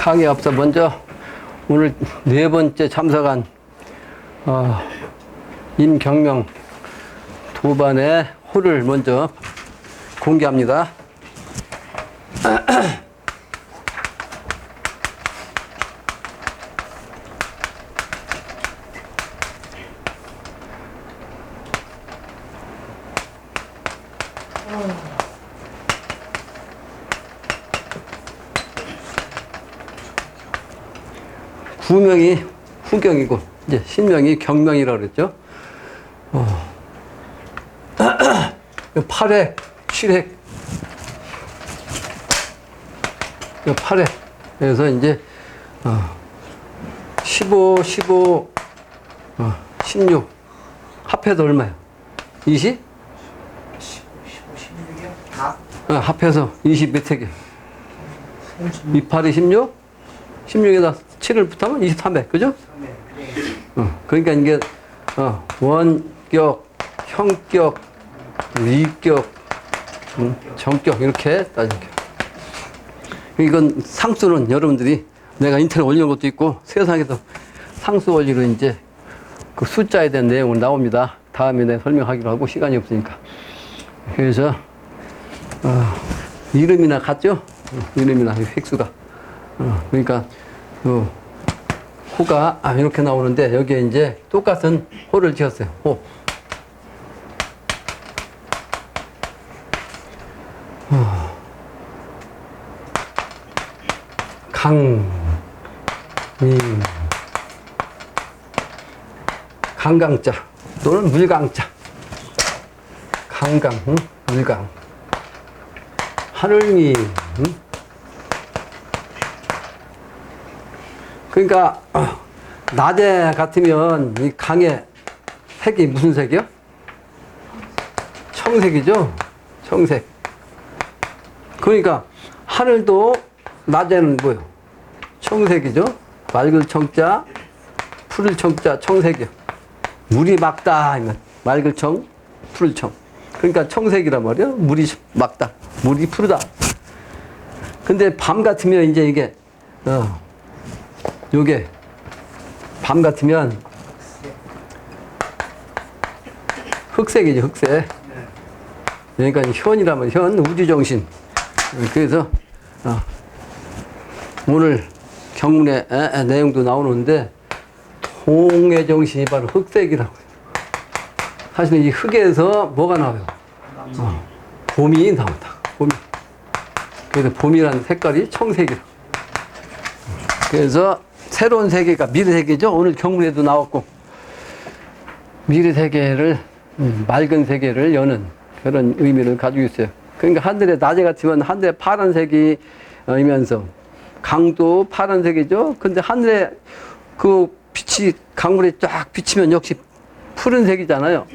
강의 앞서 먼저 오늘 네 번째 참석한 임경명 도반의 홀을 먼저 공개합니다. 구명이 후경이고 이제 신명이 경명이라고 그랬죠. 8획, 7획, 8획. 그래서 이제 15, 16 합해서 얼마야? 20? 15, 16이요? 다? 합해서 20 몇 획이야? 28이 16? 16에다 7을 붙으면 23회, 그죠? 그러니까 이게, 원격, 형격, 위격, 정격, 이렇게 따지는 거. 이건 상수는 여러분들이 내가 인터넷 올린 것도 있고, 세상에서 상수 원리로 이제 그 숫자에 대한 내용은 나옵니다. 다음에 내가 설명하기로 하고, 시간이 없으니까. 그래서, 이름이나 같죠? 이름이나 획수가. 그러니까, 호가 이렇게 나오는데 여기에 이제 똑같은 호를 지었어요. 호. 강강자 또는 물강자. 강강, 물강. 하늘미. 그러니까 낮에 같으면 이 강의 색이 무슨 색이요? 청색이죠? 청색. 그러니까 하늘도 낮에는 뭐요? 청색이죠? 맑을 청자, 푸를 청자, 청색이요. 물이 맑다 하면 맑을 청, 푸를 청. 그러니까 청색이란 말이요. 물이 맑다, 물이 푸르다. 근데 밤 같으면 이제 이게 요게 밤 같으면 흑색이죠, 흑색. 그러니까 현이라면 현, 우주정신. 그래서 오늘 경문의 내용도 나오는데 동의 정신이 바로 흑색이라고. 사실은 이 흑에서 뭐가 나와요? 봄이 나온다. 봄이. 그래서 봄이라는 색깔이 청색이라고. 그래서 새로운 세계가 미래세계죠. 오늘 경문에도 나왔고 미래세계를 맑은 세계를 여는 그런 의미를 가지고 있어요. 그러니까 하늘에 낮에 같으면 하늘에 파란색이면서 강도 파란색이죠. 근데 하늘에 그 빛이 강물에 쫙 비치면 역시 푸른색이잖아요.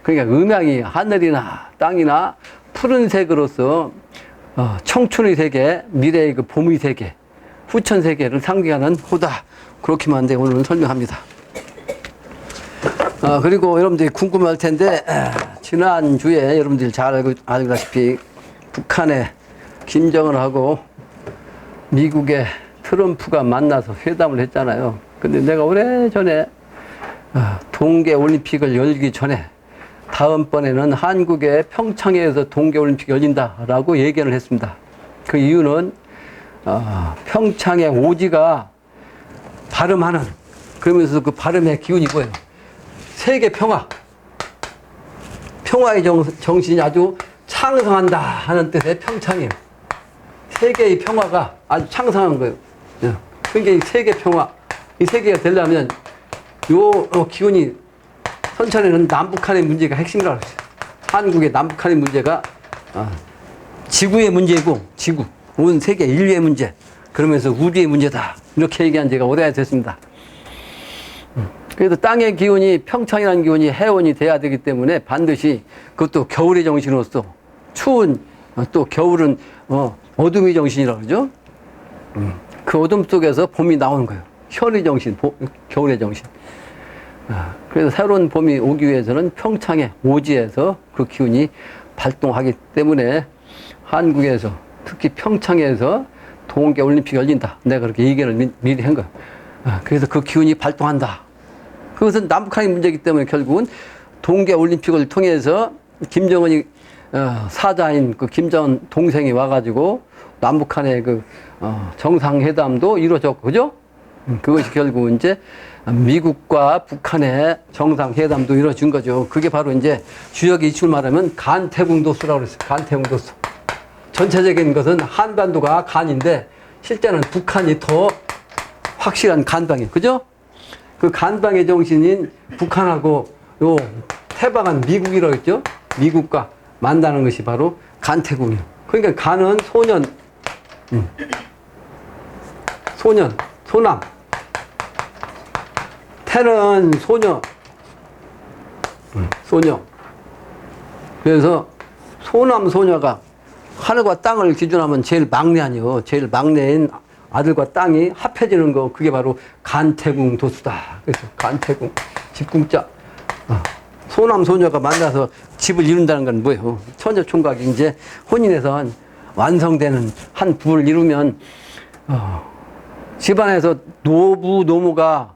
그러니까 음양이 하늘이나 땅이나 푸른색으로서 청춘의 세계, 미래의 그 봄의 세계, 후천 세계를 상징하는 호다. 그렇게만 돼 오늘은 설명합니다. 그리고 여러분들이 궁금할 텐데 지난주에 여러분들이 잘 알다시피 북한의 김정은하고 미국의 트럼프가 만나서 회담을 했잖아요. 근데 내가 오래전에 동계올림픽을 열기 전에 다음번에는 한국의 평창에서 동계올림픽이 열린다라고 예견을 했습니다. 그 이유는 평창의 오지가 발음하는, 그러면서 그 발음의 기운이 뭐예요? 세계 평화. 평화의 정신이 아주 창성한다 하는 뜻의 평창이에요. 세계의 평화가 아주 창성한 거예요. 그러니까 이 세계 평화, 이 세계가 되려면 요 기운이 선천에는 남북한의 문제가 핵심이라고 했어요. 한국의 남북한의 문제가 지구의 문제이고, 지구. 온 세계 인류의 문제, 그러면서 우주의 문제다. 이렇게 얘기한 지가 오래됐습니다. 그래서 땅의 기운이, 평창이라는 기운이 해온이 돼야 되기 때문에 반드시 그것도 겨울의 정신으로서 추운, 또 겨울은 어둠의 정신이라고 그러죠. 그 어둠 속에서 봄이 나오는 거예요. 현의 정신, 겨울의 정신. 그래서 새로운 봄이 오기 위해서는 평창의 오지에서 그 기운이 발동하기 때문에 한국에서 특히 평창에서 동계올림픽이 열린다. 내가 그렇게 얘기를 미리 한 거야. 그래서 그 기운이 발동한다. 그것은 남북한의 문제이기 때문에 결국은 동계올림픽을 통해서 김정은이 사자인 그 김정은 동생이 와가지고 남북한의 그 정상회담도 이루어졌고, 그죠? 그것이 결국 이제 미국과 북한의 정상회담도 이루어진 거죠. 그게 바로 이제 주역의 이축을 말하면 간태궁도수라고 그랬어요. 간태궁도수. 전체적인 것은 한반도가 간인데 실제는 북한이 더 확실한 간방이에요. 그죠? 그 간방의 정신인 북한하고 요 태방한 미국이라고 했죠? 미국과 만나는 것이 바로 간태궁이에요. 그러니까 간은 소년, 소남. 태는 소녀. 그래서 소남, 소녀가 하늘과 땅을 기준하면 제일 막내 아니요. 제일 막내인 아들과 땅이 합해지는 거, 그게 바로 간태궁 도수다. 그래서 간태궁, 집궁자. 소남, 소녀가 만나서 집을 이룬다는 건 뭐예요? 처녀 총각이 이제 혼인해서 완성되는 한 부를 이루면, 집안에서 노부, 노모가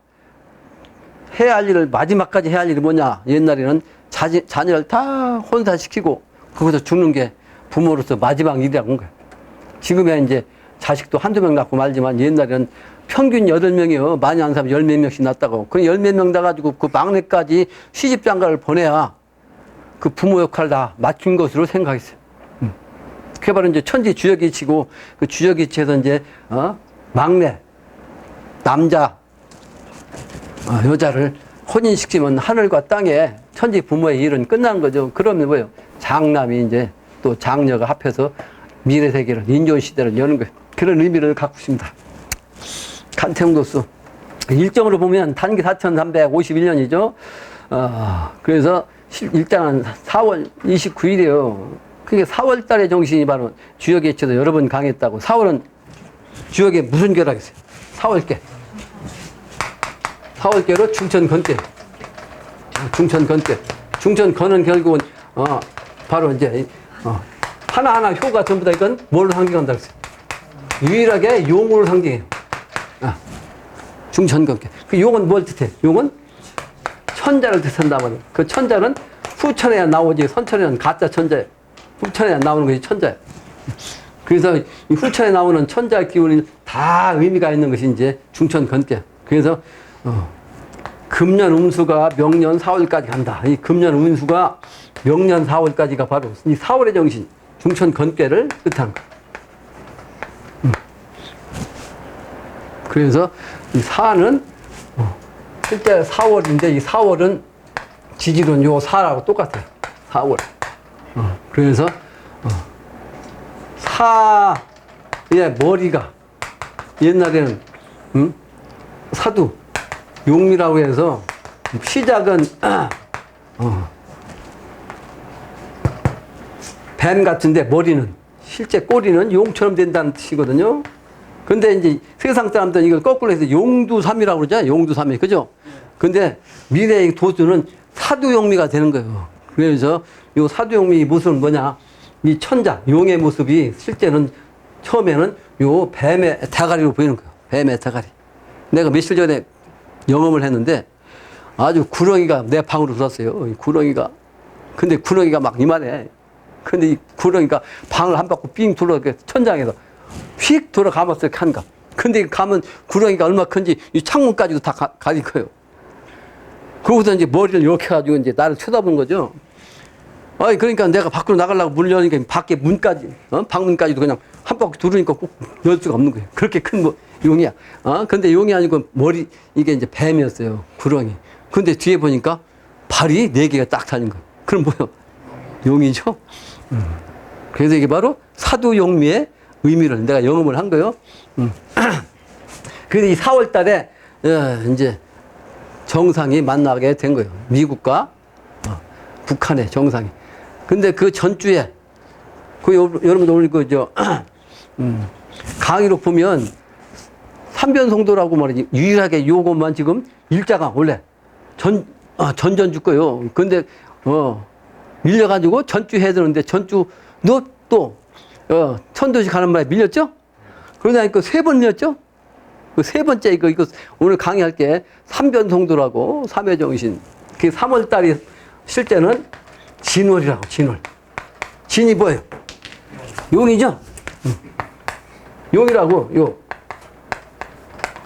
해야 할 일을, 마지막까지 해야 할 일이 뭐냐? 옛날에는 자녀를 다 혼사시키고 거기서 죽는 게 부모로서 마지막 일이라고 한 거예요. 지금야 이제 자식도 한두 명 낳고 말지만 옛날에는 평균 8명이요. 많이 안 사면 10몇 명씩 낳았다고. 그 10몇 명 나가지고 그 막내까지 시집 장가를 보내야 그 부모 역할을 다 맡긴 것으로 생각했어요. 그게 바로 이제 천지 주역이치고, 그 주역이치에서 이제, 막내, 남자, 여자를 혼인시키면 하늘과 땅에 천지 부모의 일은 끝난 거죠. 그러면 뭐예요? 장남이 이제 또 장녀가 합해서 미래 세계를, 인존 시대를 여는 거예요. 그런 의미를 갖고 있습니다. 간태궁도수. 일정으로 보면 단기 4351년이죠. 그래서 일장은 4월 29일이에요. 그게 4월 달의 정신이 바로 주역의 치도 여러 번 강했다고. 4월은 주역에 무슨 괴라 했어요? 4월께. 4월께로 중천건께. 중천건께. 중천건은 결국은, 바로 이제, 하나하나 효가 전부 다 이건 뭘 상징한다 그랬어요? 유일하게 용으로 상징해요. 중천건께. 그 용은 뭘 뜻해? 용은 천자를 뜻한다 말이에요. 그 천자는 후천에야 나오지, 선천에는 가짜 천자예요. 후천에 나오는 것이 천자예요. 그래서 이 후천에 나오는 천자 기운이 다 의미가 있는 것이 이제 중천건께. 그래서 금년 음수가 명년 4월까지 간다. 이 금년 음수가 명년 4월까지가 바로 이 4월의 정신, 중천건께를 뜻하는 거예요. 그래서 이 사는 실제 4월인데 이 4월은 지지론 요 4라고 똑같아요. 4월. 그래서 사의 머리가 옛날에는 사두 용미라고 해서 시작은 뱀 같은데 머리는 실제 꼬리는 용처럼 된다는 뜻이거든요. 근데 이제 세상 사람들은 이걸 거꾸로 해서 용두삼이라고 그러잖아요. 용두삼이. 그죠? 근데 미래의 도수는 사두용미가 되는 거예요. 그래서 이 사두용미 모습은 뭐냐? 이 천자, 용의 모습이 실제는 처음에는 요 뱀의 대가리로 보이는 거예요. 뱀의 대가리. 내가 며칠 전에 영업을 했는데 아주 구렁이가 내 방으로 들어왔어요. 이 구렁이가. 근데 구렁이가 막 이만해. 근데 이 구렁이가 방을 한 바퀴 삥 둘러 천장에서 휙 돌아가면서 한가. 근데 가면 구렁이가 얼마 큰지 이 창문까지도 다 가리켜요. 그러고서 이제 머리를 이렇게 해가지고 이제 나를 쳐다본 거죠. 그러니까 내가 밖으로 나가려고 문 여니까 밖에 문까지, 방문까지도 그냥 한 바퀴 두르니까 꼭 열 수가 없는 거예요. 그렇게 큰 용이야. 근데 용이 아니고 머리, 이게 이제 뱀이었어요. 구렁이. 근데 뒤에 보니까 발이 4개가 딱 다닌 거예요. 그럼 뭐예요? 용이죠? 그래서 이게 바로 사두용미의 의미를 내가 영업을 한 거예요. 그래서 이 4월 달에, 이제 정상이 만나게 된 거예요. 미국과 북한의 정상이. 근데 그 전주에, 여러분들 오늘 강의로 보면 삼변송도라고 말이지, 유일하게 요것만 지금 일자가 원래 전전주 거예요. 근데, 밀려가지고 전주 해야 되는데 전주, 너 또, 천도시 가는 말에 밀렸죠? 그러니까 세 번이었죠? 그 세 번째 이거 오늘 강의할 게 삼변성도라고 삼회정신. 그 3월 달이 실제는 진월이라고 진월. 진이 뭐예요? 용이죠? 용이라고 용.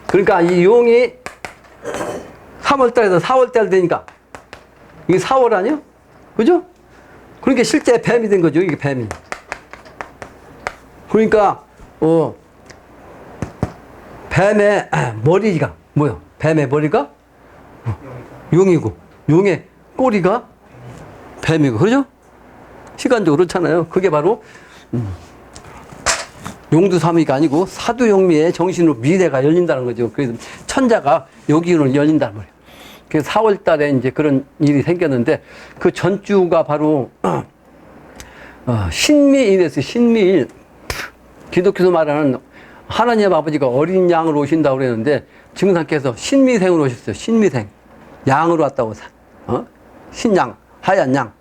그러니까 이 용이 3월 달에서 4월 달 되니까 이게 4월 아니요? 그죠? 그러니까 실제 뱀이 된 거죠. 이게 뱀이. 그러니까 뱀의 머리가 뭐요? 뱀의 머리가 용이고 용의 꼬리가 뱀이고 그러죠? 시간적으로 그렇잖아요. 그게 바로 용두삼위가 아니고 사두용미의 정신으로 미래가 열린다는 거죠. 그래서 천자가 여기로 열린다는 거예요. 그래서 4월 달에 이제 그런 일이 생겼는데 그 전주가 바로 신미일이었어요. 신미일. 기독교에서 말하는 하나님 아버지가 어린 양으로 오신다고 그랬는데 증상께서 신미생으로 오셨어요. 신미생. 양으로 왔다고. 신양, 하얀 양.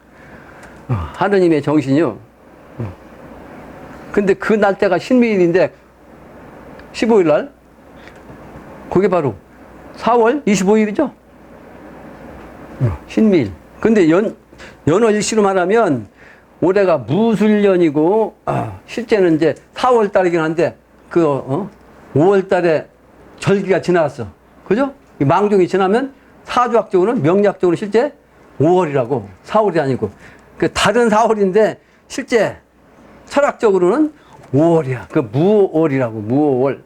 하느님의 정신이요. 근데 그 날짜가 신미일인데 15일 날 그게 바로 4월 25일이죠. 신미일. 근데 연월 일시로 말하면 올해가 무술년이고 실제는 이제 4월 달이긴 한데 5월 달에 절기가 지나갔어. 그죠? 망종이 지나면 사주학적으로는 명리학적으로 실제 5월이라고 4월이 아니고 그 다른 4월인데 실제 철학적으로는 5월이야. 그 무월이라고 무월.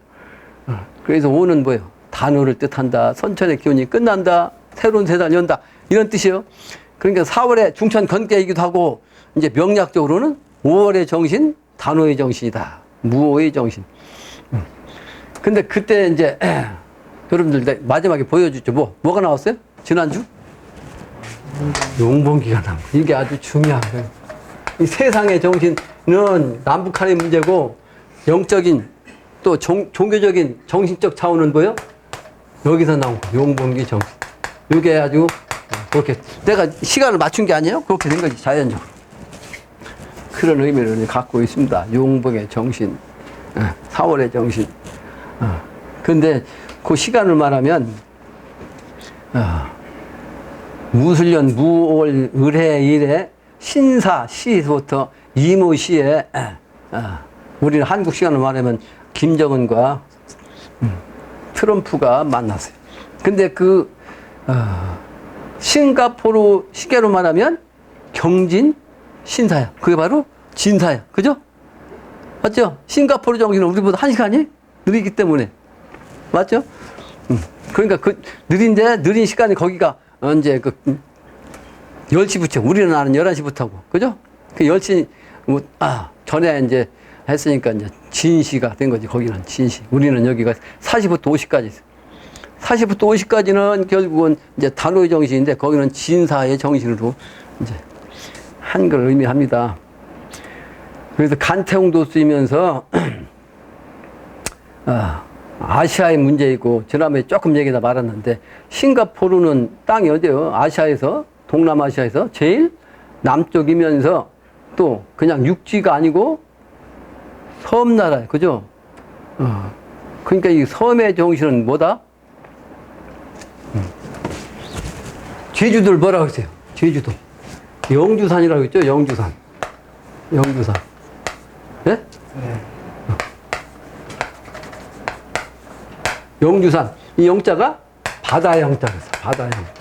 그래서 5는 뭐예요? 단오를 뜻한다. 선천의 기운이 끝난다. 새로운 세상을 연다. 이런 뜻이에요. 그러니까 4월에 중천 건개이기도 하고 이제 명리학적으로는 5월의 정신, 단오의 정신이다. 무오의 정신. 근데 그때 이제 여러분들 마지막에 보여주죠. 뭐가 나왔어요? 지난주? 용봉기가 나온 거예요. 이게 아주 중요한 거예요. 이 세상의 정신은 남북한의 문제고 영적인 또 종교적인 정신적 차원은 뭐예요? 여기서 나온 거예요. 용봉기 정신. 이게 아주 그렇게 내가 시간을 맞춘 게 아니에요? 그렇게 된 거지 자연적으로. 그런 의미를 갖고 있습니다. 용봉의 정신, 4월의 정신. 근데 그 시간을 말하면 무술년 무월 을해일에 신사 시부터 이모시에 우리는 한국 시간을 말하면 김정은과 트럼프가 만났어요. 근데 그 싱가포르 시계로 말하면 경진 신사야. 그게 바로 진사야. 그죠? 맞죠? 싱가포르 정신은 우리보다 1시간이 느리기 때문에. 맞죠? 그러니까 그 느린 시간이 거기가 언제 10시부터, 우리는 아는 11시부터고. 그죠? 그 10시, 전에 이제 했으니까 이제 진시가 된 거지. 거기는 진시. 우리는 여기가 4시부터 5시까지 있어요. 4시부터 5시까지는 결국은 이제 단오의 정신인데 거기는 진사의 정신으로 이제 한 걸 의미합니다. 그래서 간태홍도 쓰이면서 아시아의 문제이고 지난번에 조금 얘기다 말았는데 싱가포르는 땅이 어디예요? 아시아에서 동남아시아에서 제일 남쪽이면서 또 그냥 육지가 아니고 섬나라예요. 그죠? 그러니까 이 섬의 정신은 뭐다? 제주도를 뭐라고 했어요? 제주도. 영주산이라고 했죠? 영주산. 영주산. 예? 네? 영주산. 이 영자가 바다의 영자가 있어. 바다의 영자.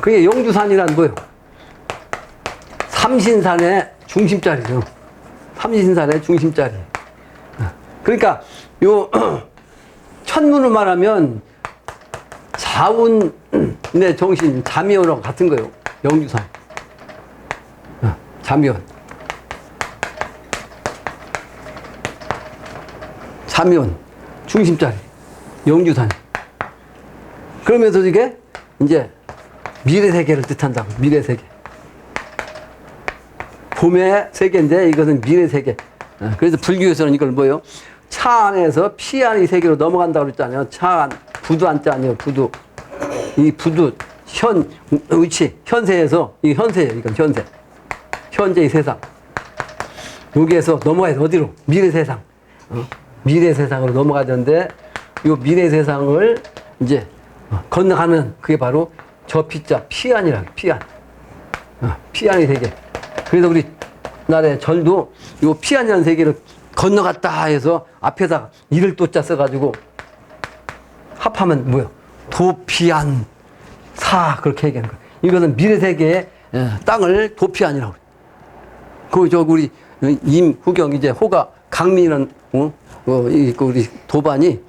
그게 영주산이란 뭐예요? 삼신산의 중심자리죠. 삼신산의 중심자리. 그러니까 요 천문을 말하면 자운의 정신, 자미원하고 같은 거예요. 영주산. 자미원. 자미원. 중심자리. 영주산. 그러면서 이게 이제 미래 세계를 뜻한다고. 미래 세계. 봄의 세계인데 이것은 미래 세계. 그래서 불교에서는 이걸 뭐예요? 차 안에서 피 안의 세계로 넘어간다고 그랬잖아요. 차 안, 부두 안자 아니에요. 부두. 이 부두, 위치, 현세에서, 이 현세예요. 이건 현세. 현재의 세상. 여기에서 넘어가야 돼. 어디로? 미래 세상. 미래 세상으로 넘어가야 되는데 이 미래 세상을 이제 건너가면 그게 바로 저 피자 피안이라고 피안. 피안의 세계. 그래서 우리 나라의 절도 이 피안이라는 세계를 건너갔다 해서 앞에다 이를 또자 써가지고 합하면 뭐요? 도피안 사 그렇게 얘기하는 거예요. 이것은 미래 세계의 땅을 도피안이라고 그래요. 저 우리 임후경 이제 호가 강민이라는 우리 도반이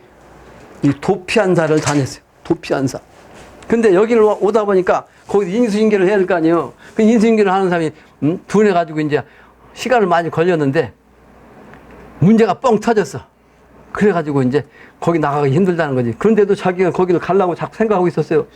이 도피안사를 다녔어요. 도피안사. 근데 여기를 오다 보니까 거기서 인수인계를 해야 될 거 아니에요. 그 인수인계를 하는 사람이 둔해가지고 이제 시간을 많이 걸렸는데 문제가 뻥 터졌어. 그래가지고 이제 거기 나가기 힘들다는 거지. 그런데도 자기가 거기를 가려고 자꾸 생각하고 있었어요.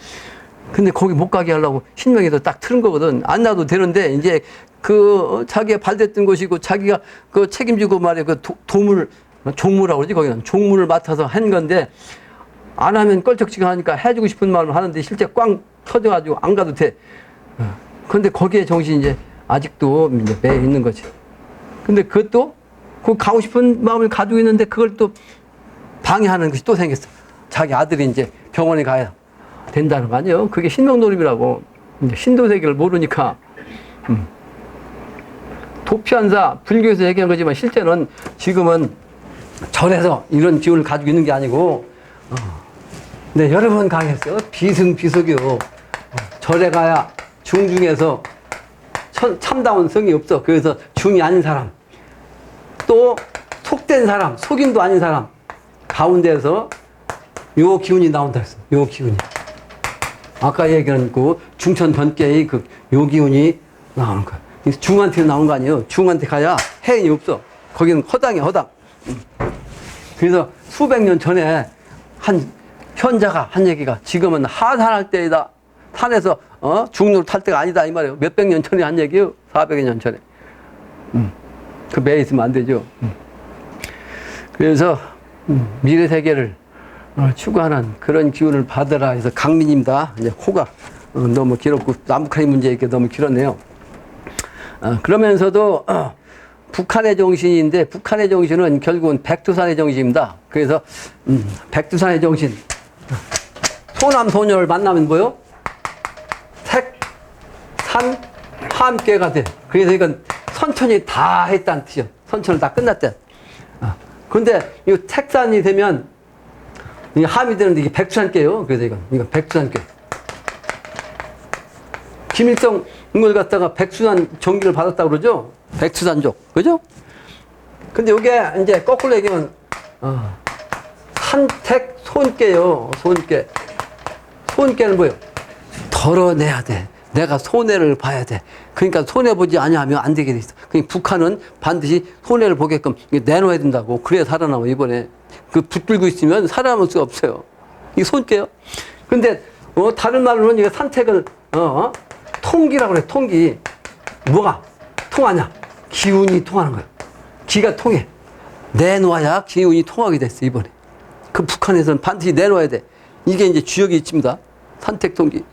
근데 거기 못 가게 하려고 신명에서 딱 틀은 거거든. 안 놔도 되는데 이제 그 자기가 발됐던 곳이고 자기가 그 책임지고 말이야 그 도물 종무라고 그러지 거기는 종무를 맡아서 한 건데 안 하면 껄쩍지근하니까 해주고 싶은 마음을 하는데 실제 꽝 터져가지고 안 가도 돼. 그런데 거기에 정신이 이제 아직도 이제 매 있는 거지. 근데 그것도 그 가고 싶은 마음을 가지고 있는데 그걸 또 방해하는 것이 또 생겼어. 자기 아들이 이제 병원에 가야 된다는 거 아니에요? 그게 신명놀이라고. 신도세계를 모르니까. 도피안사, 불교에서 얘기한 거지만 실제는 지금은 절에서 이런 기운을 가지고 있는 게 아니고, 네, 여러 번 강했어요. 비승비석이요. 절에 가야 중에서 참다운 성이 없어. 그래서 중이 아닌 사람. 또 속된 사람, 속인도 아닌 사람. 가운데에서 요 기운이 나온다 했어. 요 기운이. 아까 얘기한 그 중천 변계의 그 요 기운이 나오는 거야. 중한테 나온 거 아니에요. 중한테 가야 해인이 없어. 거기는 허당이야, 허당. 그래서 수백 년 전에 한 현자가 한 얘기가 지금은 하산할 때이다. 산에서 중로를 탈 때가 아니다 이 말이에요. 몇백 년 전에 한 얘기예요. 400여 년 전에. 그 매에 있으면 안 되죠. 그래서 미래 세계를 추구하는 그런 기운을 받으라 해서 강민입니다. 이제 호가 너무 길었고 남북한의 문제 이렇게 너무 길었네요. 그러면서도 북한의 정신인데 북한의 정신은 결국은 백두산의 정신입니다. 그래서 백두산의 정신 소남 소녀를 만나면 뭐요? 색, 산, 함께가 돼. 그래서 이건 선천이 다 했다는 뜻이요. 선천을 다 끝났대. 근데 이 색산이 되면 이 함이 되는데 이게 백두산께요. 그래서 이건 백두산께. 김일성 을 갖다가 백두산 전기를 받았다고 그러죠? 백두산족. 그죠? 근데 이게 이제 거꾸로 얘기하면, 산택 손께요. 손께. 손께는 뭐예요? 덜어내야 돼. 내가 손해를 봐야 돼. 그러니까 손해보지 아니하면 안 되게 돼 있어. 그러니까 북한은 반드시 손해를 보게끔 내놓아야 된다고. 그래야 살아남아, 이번에. 그 붙들고 있으면 살아남을 수가 없어요. 이게 손께요. 근데, 다른 말로는 이거 산택을, 통기라고 그래, 통기. 뭐가 통하냐? 기운이 통하는 거예요. 기가 통해. 내놓아야 기운이 통하게 됐어, 이번에. 그 북한에서는 반드시 내놓아야 돼. 이게 이제 주역이 있습니다. 산택 통기.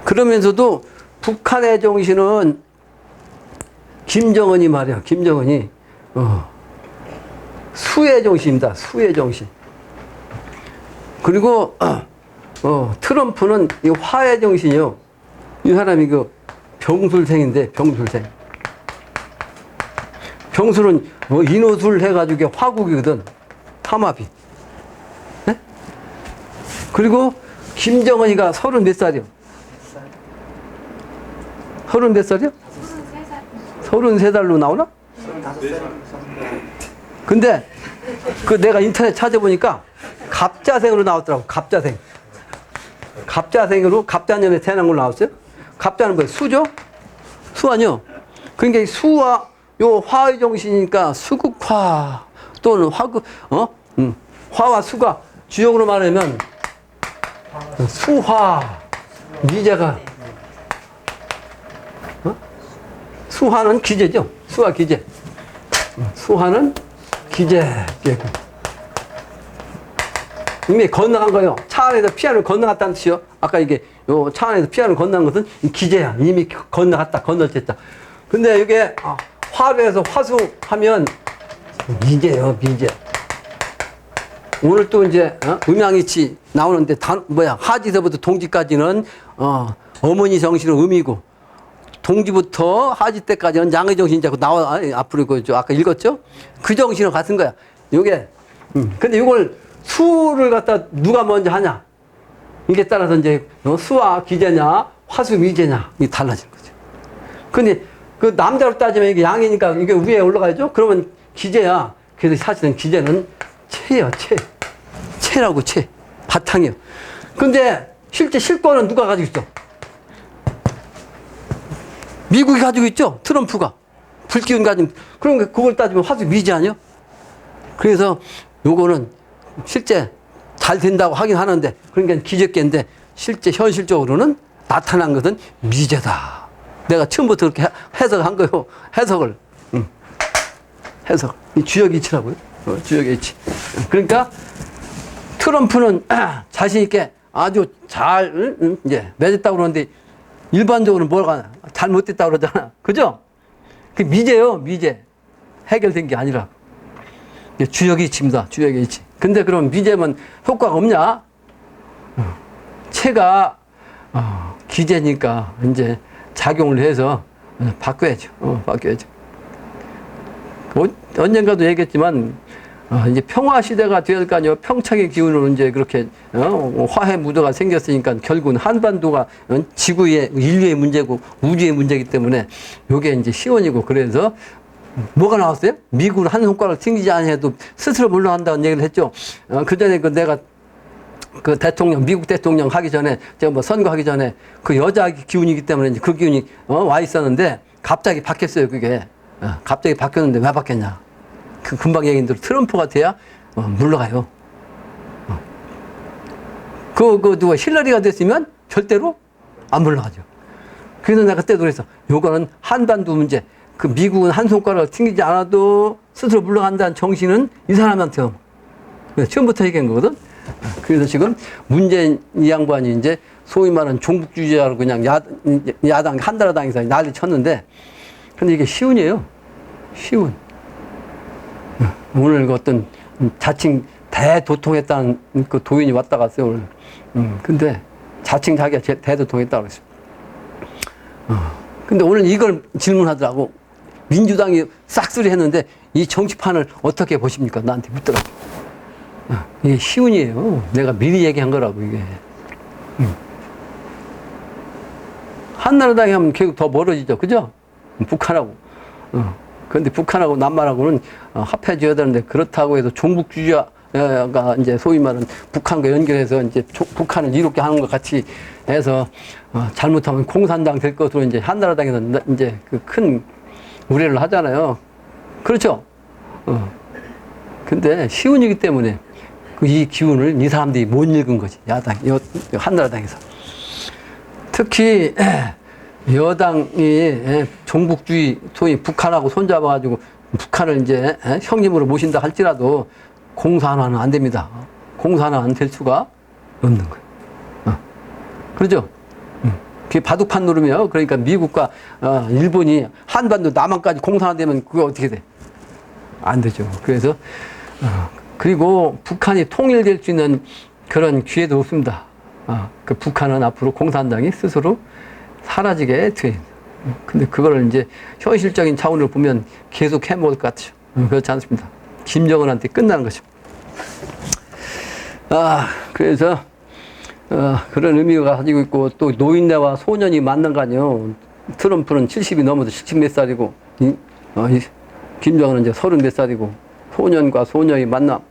그러면서도 북한의 정신은 김정은이 말이야, 김정은이, 수의 정신입니다. 수의 정신. 그리고, 트럼프는 이 화의 정신이요. 이 사람이 그 병술생인데, 병술생. 병술은 뭐 인호술 해가지고 화국이거든. 삼합이. 네? 그리고 김정은이가 30 몇 살이요? 30 몇 살이요? 33살로 나오나? 35살. 근데 그 내가 인터넷 찾아보니까 갑자생으로 나왔더라고. 갑자생. 갑자생으로 갑자년에 태어난 걸로 나왔어요. 갑자는 뭐예요? 수죠? 수 아니요? 그러니까 이 수와 요 화의 정신이니까 수극화 또는 화극, 화와 수가 주역으로 말하면 수화, 미제가, 수화는 기제죠. 수화 기제. 수화는 기제. 이미 건너간 거예요. 차 안에서 피안을 건너갔다는 뜻이요. 아까 이게 요 차 안에서 피안을 건너간 것은 기제야. 이미 건너갔다, 건너쳤다. 근데 이게 화로 해서 화수하면 미제요, 미제. 오늘 또 이제 음양이치 나오는데 하지서부터 동지까지는 어머니 정신은 음이고 동지부터 하지 때까지는 양의 정신이 자꾸 나와 앞으로 아까 읽었죠? 그 정신은 같은 거야. 요게 근데 이걸 수를 갖다 누가 먼저 하냐? 이게 따라서 이제 수와 기제냐, 화수 미제냐 이게 달라지는 거죠. 근데 그 남자로 따지면 이게 양이니까 이게 위에 올라가야죠. 그러면 기제야. 그래서 사실은 기제는 체예요, 체. 체라고 체. 바탕이요. 근데 실제 실권은 누가 가지고 있어? 미국이 가지고 있죠. 트럼프가. 불기운 가지고. 그러니까 그걸 따지면 화수 미제 아니요? 그래서 요거는 실제 잘 된다고 하긴 하는데 그러니까 기적계인데 실제 현실적으로는 나타난 것은 미제다. 내가 처음부터 그렇게 해석한 거요. 해석을. 해석. 이 주역 이치라고요. 주역 이치. 그러니까 트럼프는 자신 있게 아주 잘 이제 맺었다고 그러는데 일반적으로 뭐가 잘못됐다고 그러잖아. 그죠? 그 미제요, 미제. 해결된 게 아니라. 주역 이치입니다. 주역 이치. 근데 그럼 미제면 효과가 없냐? 체가 기제니까 이제 작용을 해서 바꿔야죠. 바꿔야죠. 언젠가도 얘기했지만 이제 평화 시대가 될 거 아니에요. 평창의 기운으로 이제 그렇게 화해 무도가 생겼으니까 결국은 한반도가 지구의 인류의 문제고 우주의 문제이기 때문에 요게 이제 시원이고 그래서 뭐가 나왔어요? 미국은 한 손가락을 튕기지 않아도 스스로 물러간다는 얘기를 했죠. 그 전에 내가 그 대통령, 미국 대통령 하기 전에, 제가 뭐 선거하기 전에 그 여자 기운이기 때문에 이제 그 기운이 와 있었는데 갑자기 바뀌었어요, 그게. 갑자기 바뀌었는데 왜 바뀌었냐. 그 금방 얘기한 대로 트럼프가 돼야 물러가요. 누가 힐러리가 됐으면 절대로 안 물러가죠. 그래서 내가 그때도 그랬어. 요거는 한반도 문제. 그 미국은 한 손가락을 튕기지 않아도 스스로 물러간다는 정신은 이 사람한테 처음부터 얘기한 거거든. 그래서 지금 문재인 이 양반이 이제 소위 말하는 종북주의자로 그냥 야당, 한나라당에서 난리 쳤는데, 근데 이게 시운이에요. 시운. 오늘 그 어떤 자칭 대도통했다는 그 도인이 왔다 갔어요, 오늘. 근데 자칭 자기가 대도통했다고 그랬어요. 근데 오늘 이걸 질문하더라고. 민주당이 싹쓸이 했는데 이 정치판을 어떻게 보십니까? 나한테 묻더라고. 이게 시운이에요. 내가 미리 얘기한 거라고, 이게. 한나라당이 하면 결국 더 멀어지죠. 그죠? 북한하고. 그런데 북한하고 남한하고는 합해져야 되는데 그렇다고 해서 종북주의자가 이제 소위 말하는 북한과 연결해서 이제 북한을 이롭게 하는 것 같이 해서 잘못하면 공산당 될 것으로 이제 한나라당에서 이제 그 큰 우려를 하잖아요. 그렇죠? 근데 시운이기 때문에 이 기운을 이 사람들이 못 읽은 거지. 한나라당에서. 특히 여당이 종북주의, 소위 북한하고 손잡아가지고 북한을 이제 형님으로 모신다 할지라도 공산화는 안 됩니다. 공산화는 될 수가 없는 거예요. 그렇죠? 그게 바둑판 노름이에요. 그러니까 미국과 일본이 한반도 남한까지 공산화되면 그게 어떻게 돼? 안 되죠. 그래서 그리고 북한이 통일될 수 있는 그런 기회도 없습니다. 그 북한은 앞으로 공산당이 스스로 사라지게 돼. 근데 그거를 이제 현실적인 차원으로 보면 계속 해먹을 것 같아요. 그렇지 않습니다. 김정은한테 끝나는 거죠. 그래서 그런 의미가 가지고 있고 또 노인네와 소년이 만난 거 아니에요. 트럼프는 70이 넘어도 70 몇 살이고 김정은은 이제 30 몇 살이고 소년과 소녀의 만남,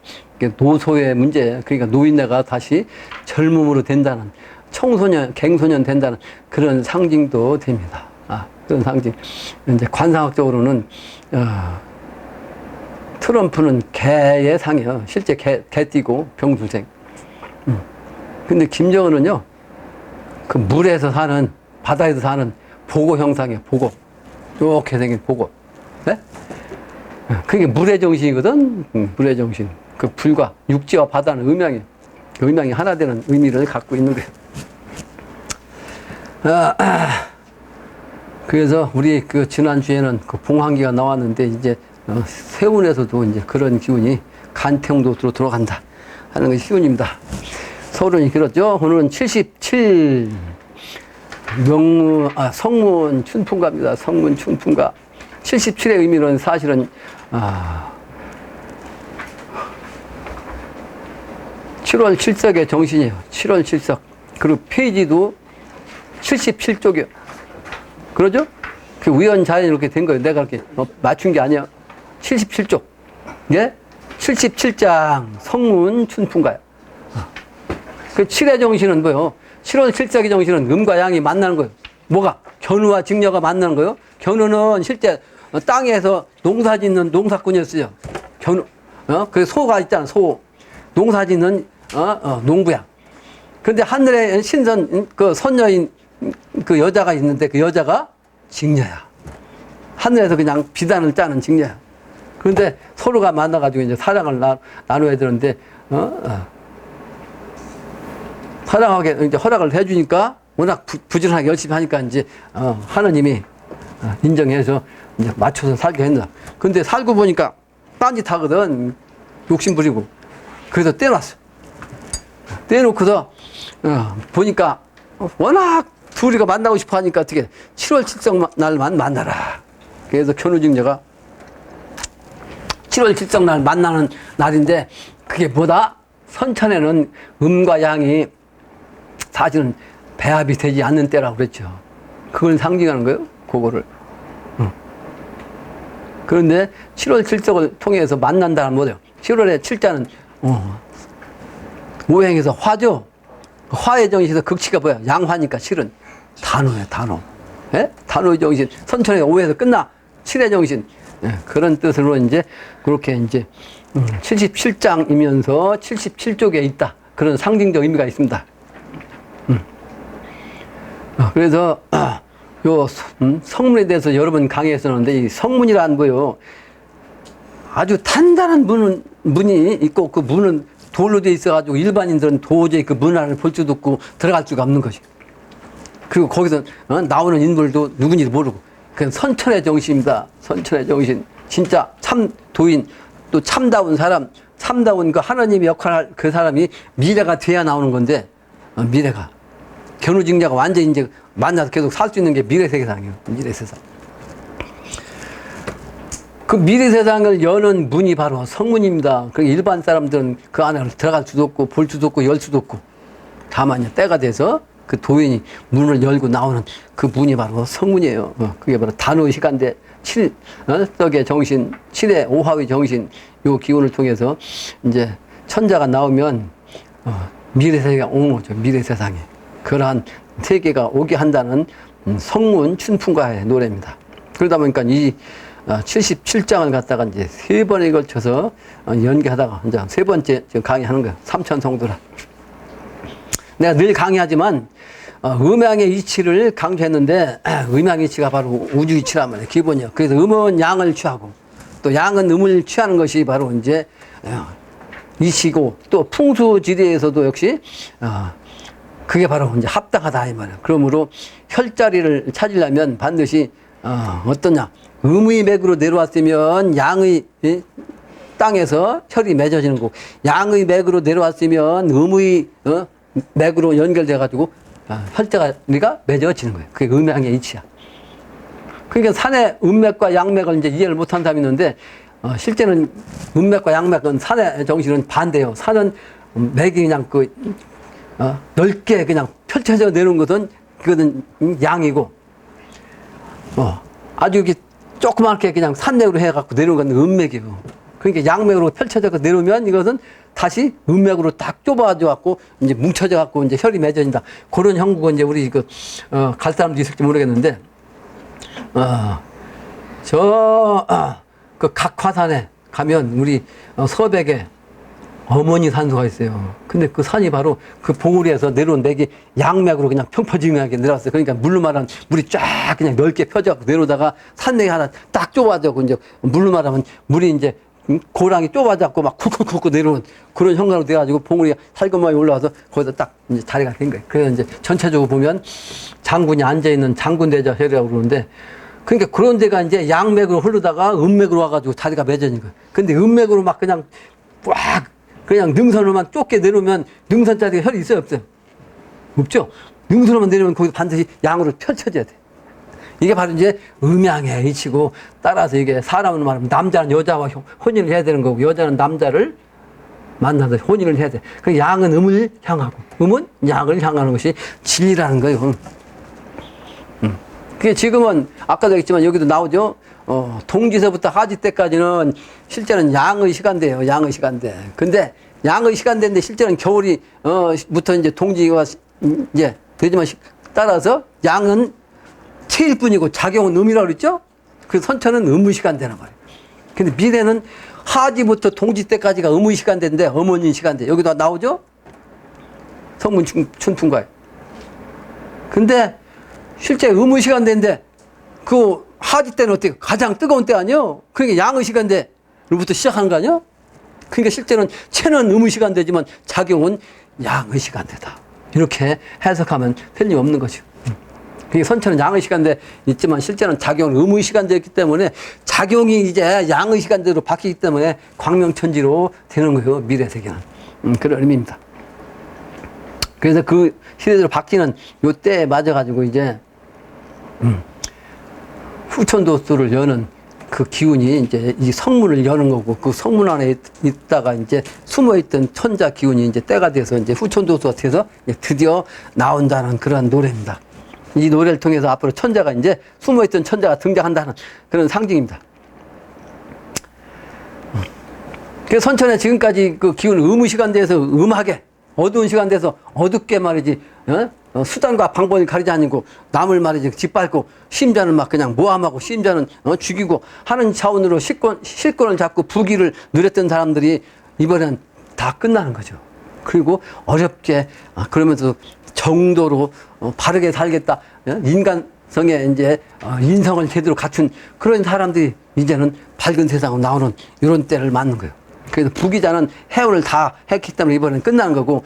노소의 문제, 그러니까 노인네가 다시 젊음으로 된다는, 청소년, 갱소년 된다는 그런 상징도 됩니다. 그런 상징. 이제 관상학적으로는 트럼프는 개의 상이에요. 실제 개띠고 병수생. 근데 김정은은요, 그 물에서 사는, 바다에서 사는 보고 형상이에요. 보고. 이렇게 생긴 보고. 네? 그게 물의 정신이거든. 물의 정신. 그 불과 육지와 바다는 음양이에요. 그 음양이 하나 되는 의미를 갖고 있는 거예요. 그래서 우리 그 지난주에는 그 봉황기가 나왔는데 이제 세운에서도 이제 그런 기운이 간태용도로 들어간다 하는 것이 기운입니다. 서론이 길었죠. 오늘은 77 성문 춘풍가입니다. 성문 춘풍가. 77의 의미는 사실은 7월 7석의 정신이에요. 7월 7석. 그리고 페이지도 77쪽이요. 그러죠? 그 우연자연이 이렇게 된 거예요. 내가 이렇게 맞춘 게 아니야. 77쪽. 예? 77장 성문 춘풍가요. 그 7의 정신은 뭐요? 7월 7석의 정신은 음과 양이 만나는 거예요. 뭐가? 견우와 직녀가 만나는 거예요. 견우는 실제 땅에서 농사 짓는 농사꾼이었어요. 견우. 그 소가 있잖아, 소. 농사 짓는, 농부야. 근데 하늘에 신선, 그 선녀인 그 여자가 있는데 그 여자가 직녀야. 하늘에서 그냥 비단을 짜는 직녀야. 그런데 서로가 만나가지고 이제 사랑을 나눠야 되는데, 사랑하게 이제 허락을 해주니까 워낙 부지런하게 열심히 하니까 이제, 하느님이 인정해서 이제 맞춰서 살게 했나. 근데 살고 보니까 딴짓하거든. 욕심 부리고. 그래서 떼놨어. 떼놓고서, 보니까 워낙 둘이가 만나고 싶어 하니까 어떻게 7월 7석 날만 만나라. 그래서 견우직녀가 7월 7석 날 만나는 날인데 그게 뭐다? 선천에는 음과 양이 사실은 배합이 되지 않는 때라고 그랬죠. 그걸 상징하는 거예요. 그거를. 그런데 7월 7석을 통해서 만난다는 뭐예요? 7월의 7자는 오행에서 화죠. 화의 정신에서 극치가 뭐야? 양화니까 실은 단호예요. 단호. 예? 단호의 정신. 선천의 5에서 끝나. 7의 정신. 예, 그런 뜻으로 이제 그렇게 이제 77장이면서 77쪽에 있다. 그런 상징적 의미가 있습니다. 그래서 요 성문에 대해서 여러 번 강의했었는데 이 성문이란 거요. 아주 단단한 문이 있고 그 문은 돌로 돼 있어가지고 일반인들은 도저히 그 문 안을 볼 수도 없고 들어갈 수가 없는 것이. 그리고 거기서 나오는 인물도 누군지도 모르고. 그건 선천의 정신입니다. 선천의 정신. 진짜 참 도인, 또 참다운 사람, 참다운 그 하나님의 역할을 그 사람이 미래가 돼야 나오는 건데, 미래가. 견우직녀가 완전히 이제 만나서 계속 살 수 있는 게 미래 세상이에요. 미래 세상. 그 미래 세상을 여는 문이 바로 성문입니다. 그 일반 사람들은 그 안에 들어갈 수도 없고, 볼 수도 없고, 열 수도 없고. 다만 때가 돼서 그 도인이 문을 열고 나오는 그 문이 바로 성문이에요. 그게 바로 단호의 시간대 7석의 정신, 7의 오화의 정신, 요 기운을 통해서 이제 천자가 나오면 미래 세상에 오는 거죠. 미래 세상에. 그러한 세계가 오게 한다는 성문 춘풍가의 노래입니다. 그러다 보니까 이 77장을 갖다가 이제 세 번에 걸쳐서 연기하다가 이제 세 번째 지금 강의하는 거예요. 삼천성도라. 내가 늘 강의하지만 음양의 이치를 강조했는데 음양의 이치가 바로 우주 이치란 말이에요. 기본이요. 그래서 음은 양을 취하고 또 양은 음을 취하는 것이 바로 이제 이치고 또 풍수지리에서도 역시 그게 바로 이제 합당하다 이 말이에요. 그러므로 혈자리를 찾으려면 반드시 어떠냐? 음의 맥으로 내려왔으면 양의 땅에서 혈이 맺어지는 거고 양의 맥으로 내려왔으면 음의 맥으로 연결돼 가지고 혈자리가 맺어지는 거예요. 그게 음양의 이치야. 그러니까 산의 음맥과 양맥을 이제 이해를 못한 사람이 있는데 실제는 음맥과 양맥은 산의 정신은 반대예요. 산은 맥이 그냥 넓게 그냥 펼쳐져 내려온 것은 그거는 양이고 아주 이렇게 조그맣게 그냥 산맥으로 해갖고 내려온 건 음맥이에요. 그러니까 양맥으로 펼쳐져 내려오면 이것은 다시 음맥으로 딱 좁아져 갖고 이제 뭉쳐져 갖고 이제 혈이 맺어진다. 그런 형국은 이제 우리 갈 사람도 있을지 모르겠는데 그 각화산에 가면 우리 서백에 어머니 산소가 있어요. 근데 그 산이 바로 그 봉우리에서 내려온 맥이 양맥으로 그냥 평퍼지게 내려왔어요. 그러니까 물로 말하면 물이 쫙 그냥 넓게 펴져갖고 내려오다가 산맥이 하나 딱 좁아져갖고 이제 물로 말하면 물이 이제 고랑이 좁아져갖고 막 쿡쿡쿡 내려오는 그런 형상으로 돼가지고 봉우리가 살금하게 올라와서 거기서 딱 이제 자리가 된 거예요. 그래서 이제 전체적으로 보면 장군이 앉아있는 장군대자혈이라고 그러는데 그러니까 그런 데가 이제 양맥으로 흐르다가 음맥으로 와가지고 다리가 맺어진 거예요. 근데 음맥으로 막 그냥 꽉 그냥 능선으로만 좁게 내려오면 능선짜리가 혈이 있어요, 없어요? 없죠? 능선으로만 내려오면 거기 반드시 양으로 펼쳐져야 돼. 이게 바로 이제 음양의 이치고, 따라서 이게 사람으로 말하면 남자는 여자와 혼인을 해야 되는 거고, 여자는 남자를 만나서 혼인을 해야 돼. 그 양은 음을 향하고, 음은 양을 향하는 것이 진리라는 거예요. 그게 지금은 아까도 했지만 여기도 나오죠. 동지서부터 하지 때까지는 실제는 양의 시간대예요. 양의 시간대. 근데 양의 시간대인데 실제는 겨울이 부터 이제 동지가 이제 되지만 따라서 양은 체일 뿐이고 작용은 음이라고 그랬죠. 그 선천은 음의 시간대란 말이에요. 근데 미래는 하지부터 동지 때까지가 음의 시간대인데 어머니 시간대. 여기도 나오죠. 성문 춘풍가에. 근데 실제 음의 시간대인데 그 하지 때는 어떻게 가장 뜨거운 때 아니요? 그러니까 양의 시간대로부터 시작하는 거 아니요? 그러니까 실제는 체는 음의 시간대지만 작용은 양의 시간대다. 이렇게 해석하면 틀림없는 거죠. 그러니까 선천은 양의 시간대 있지만 실제는 작용은 음의 시간대였기 때문에 작용이 이제 양의 시간대로 바뀌기 때문에 광명천지로 되는 거예요. 미래 세계는. 그런 의미입니다. 그래서 그 시대대로 바뀌는 요 때에 맞아가지고 이제 후천도수를 여는 그 기운이 이제 이 성문을 여는 거고, 그 성문 안에 있다가 이제 숨어있던 천자 기운이 이제 때가 돼서 이제 후천도수가 돼서 드디어 나온다는 그런 노래입니다. 이 노래를 통해서 앞으로 천자가 이제 숨어있던 천자가 등장한다는 그런 상징입니다. 그래서 선천에 지금까지 그 기운 음의 시간대에서 음하게, 어두운 시간대에서 어둡게 말이지, 수단과 방법을 가리지 않고 남을 말이지 짓밟고 심자는 막 그냥 모함하고 심자는 죽이고 하는 차원으로 실권을 잡고 부귀를 누렸던 사람들이 이번엔 다 끝나는 거죠. 그리고 어렵게 그러면서 정도로 바르게 살겠다, 인간성에 이제 인성을 제대로 갖춘 그런 사람들이 이제는 밝은 세상으로 나오는 이런 때를 맞는 거예요. 그래서 부귀자는 해운을 다 했기 때문에 이번엔 끝나는 거고,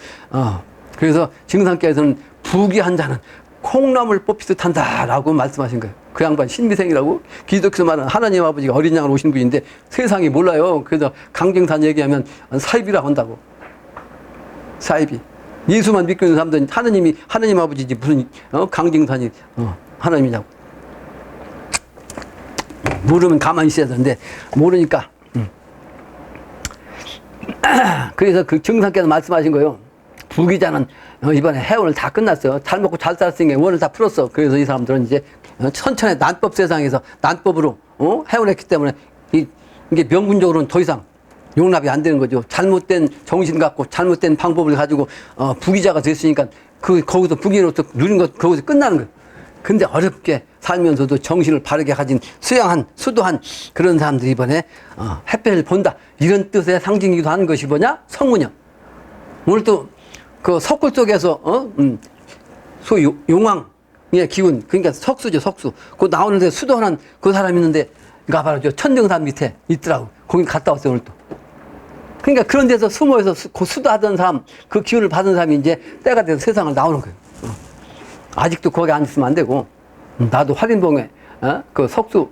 그래서 증상께서는 부귀한 자는 콩나물 뽑히듯 한다라고 말씀하신 거예요. 그 양반 신비생이라고, 기독교 말은 하나님 아버지가 어린 양으로 오신 분인데 세상이 몰라요. 그래서 강정산 얘기하면 사입이라고 한다고. 사입이. 예수만 믿고 있는 사람들은 하나님 아버지지 무슨 강정산이 하나님이냐고. 모르면 가만히 있어야 되는데 모르니까. 그래서 그 증상께서 말씀하신 거예요. 부귀자는 이번에 해운을 다 끝났어요. 잘 먹고 잘 살았으니까 원을 다 풀었어. 그래서 이 사람들은 이제 천천의 난법 세상에서 난법으로 해운했기 때문에 이게 명분적으로는 더 이상 용납이 안 되는 거죠. 잘못된 정신 갖고 잘못된 방법을 가지고 부귀자가 됐으니까 거기서 부귀로서 누린 것 거기서 끝나는 거예요. 근데 어렵게 살면서도 정신을 바르게 가진 수도한 그런 사람들이 이번에 햇볕을 본다, 이런 뜻의 상징이기도 하는 것이 뭐냐? 성문이요. 오늘 또 그 석굴 속에서 소위 용왕의 기운, 그러니까 석수죠, 석수. 그 나오는데 수도하는 그 사람이 있는데, 그러니까 바로 저 천정산 밑에 있더라고. 거기 갔다 왔어요, 오늘 또. 그러니까 그런 데서 숨어서 그 수도하던 사람, 그 기운을 받은 사람이 이제 때가 돼서 세상을 나오는 거예요. 아직도 거기 안 있으면 안 되고, 나도 활인봉에 그 석수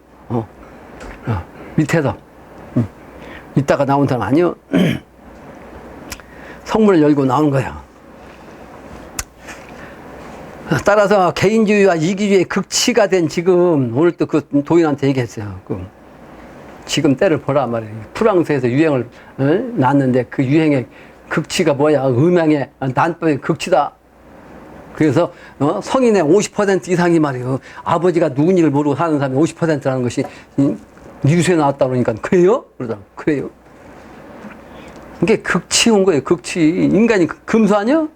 밑에서 있다가 나온 사람 아니요. 성문을 열고 나오는 거예요. 따라서 개인주의와 이기주의의 극치가 된 지금, 오늘 또 그 도인한테 얘기했어요. 지금 때를 보라 말이에요. 프랑스에서 유행을 났는데 그 유행의 극치가 뭐야? 음양의 난법의 극치다. 그래서 성인의 50% 이상이 말이에요. 아버지가 누군지를 모르고 사는 사람이 50%라는 것이 뉴스에 나왔다 그러니까 그래요? 그러더라고. 그래요. 이게 극치 온 거예요. 극치. 인간이 금수 아니야?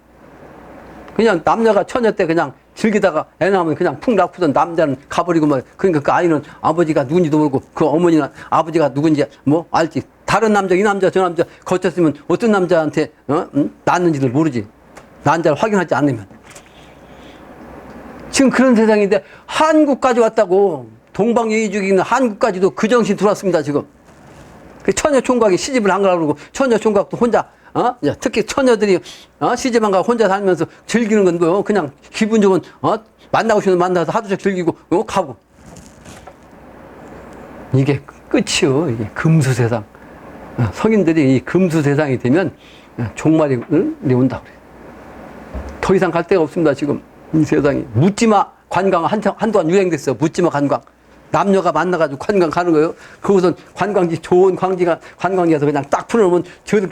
그냥 남녀가 처녀 때 그냥 즐기다가 애 낳으면 그냥 푹 낳고선 남자는 가버리고 막. 그러니까 그 아이는 아버지가 누군지도 모르고 그 어머니나 아버지가 누군지 뭐 알지. 다른 남자, 이 남자, 저 남자 거쳤으면 어떤 남자한테 낳았는지를 모르지. 난자를 확인하지 않으면. 지금 그런 세상인데 한국까지 왔다고. 동방예의주의 있는 한국까지도 그 정신 들어왔습니다, 지금. 그 처녀 총각이 시집을 안 가려고 그러고, 처녀 총각도 혼자, 특히 처녀들이, 시집 안 가고 혼자 살면서 즐기는 건 뭐요? 그냥 기분 좋은, 만나고 싶으면 만나서 하루씩 즐기고, 가고. 이게 끝이요. 이게 금수 세상. 성인들이 이 금수 세상이 되면 종말이 온다 그래요. 더 이상 갈 데가 없습니다. 지금 이 세상이. 묻지마 관광 한동안 유행됐어. 묻지마 관광. 남녀가 만나가지고 관광 가는 거예요. 그곳은 관광지 좋은 관광지에서 그냥 딱 풀어놓으면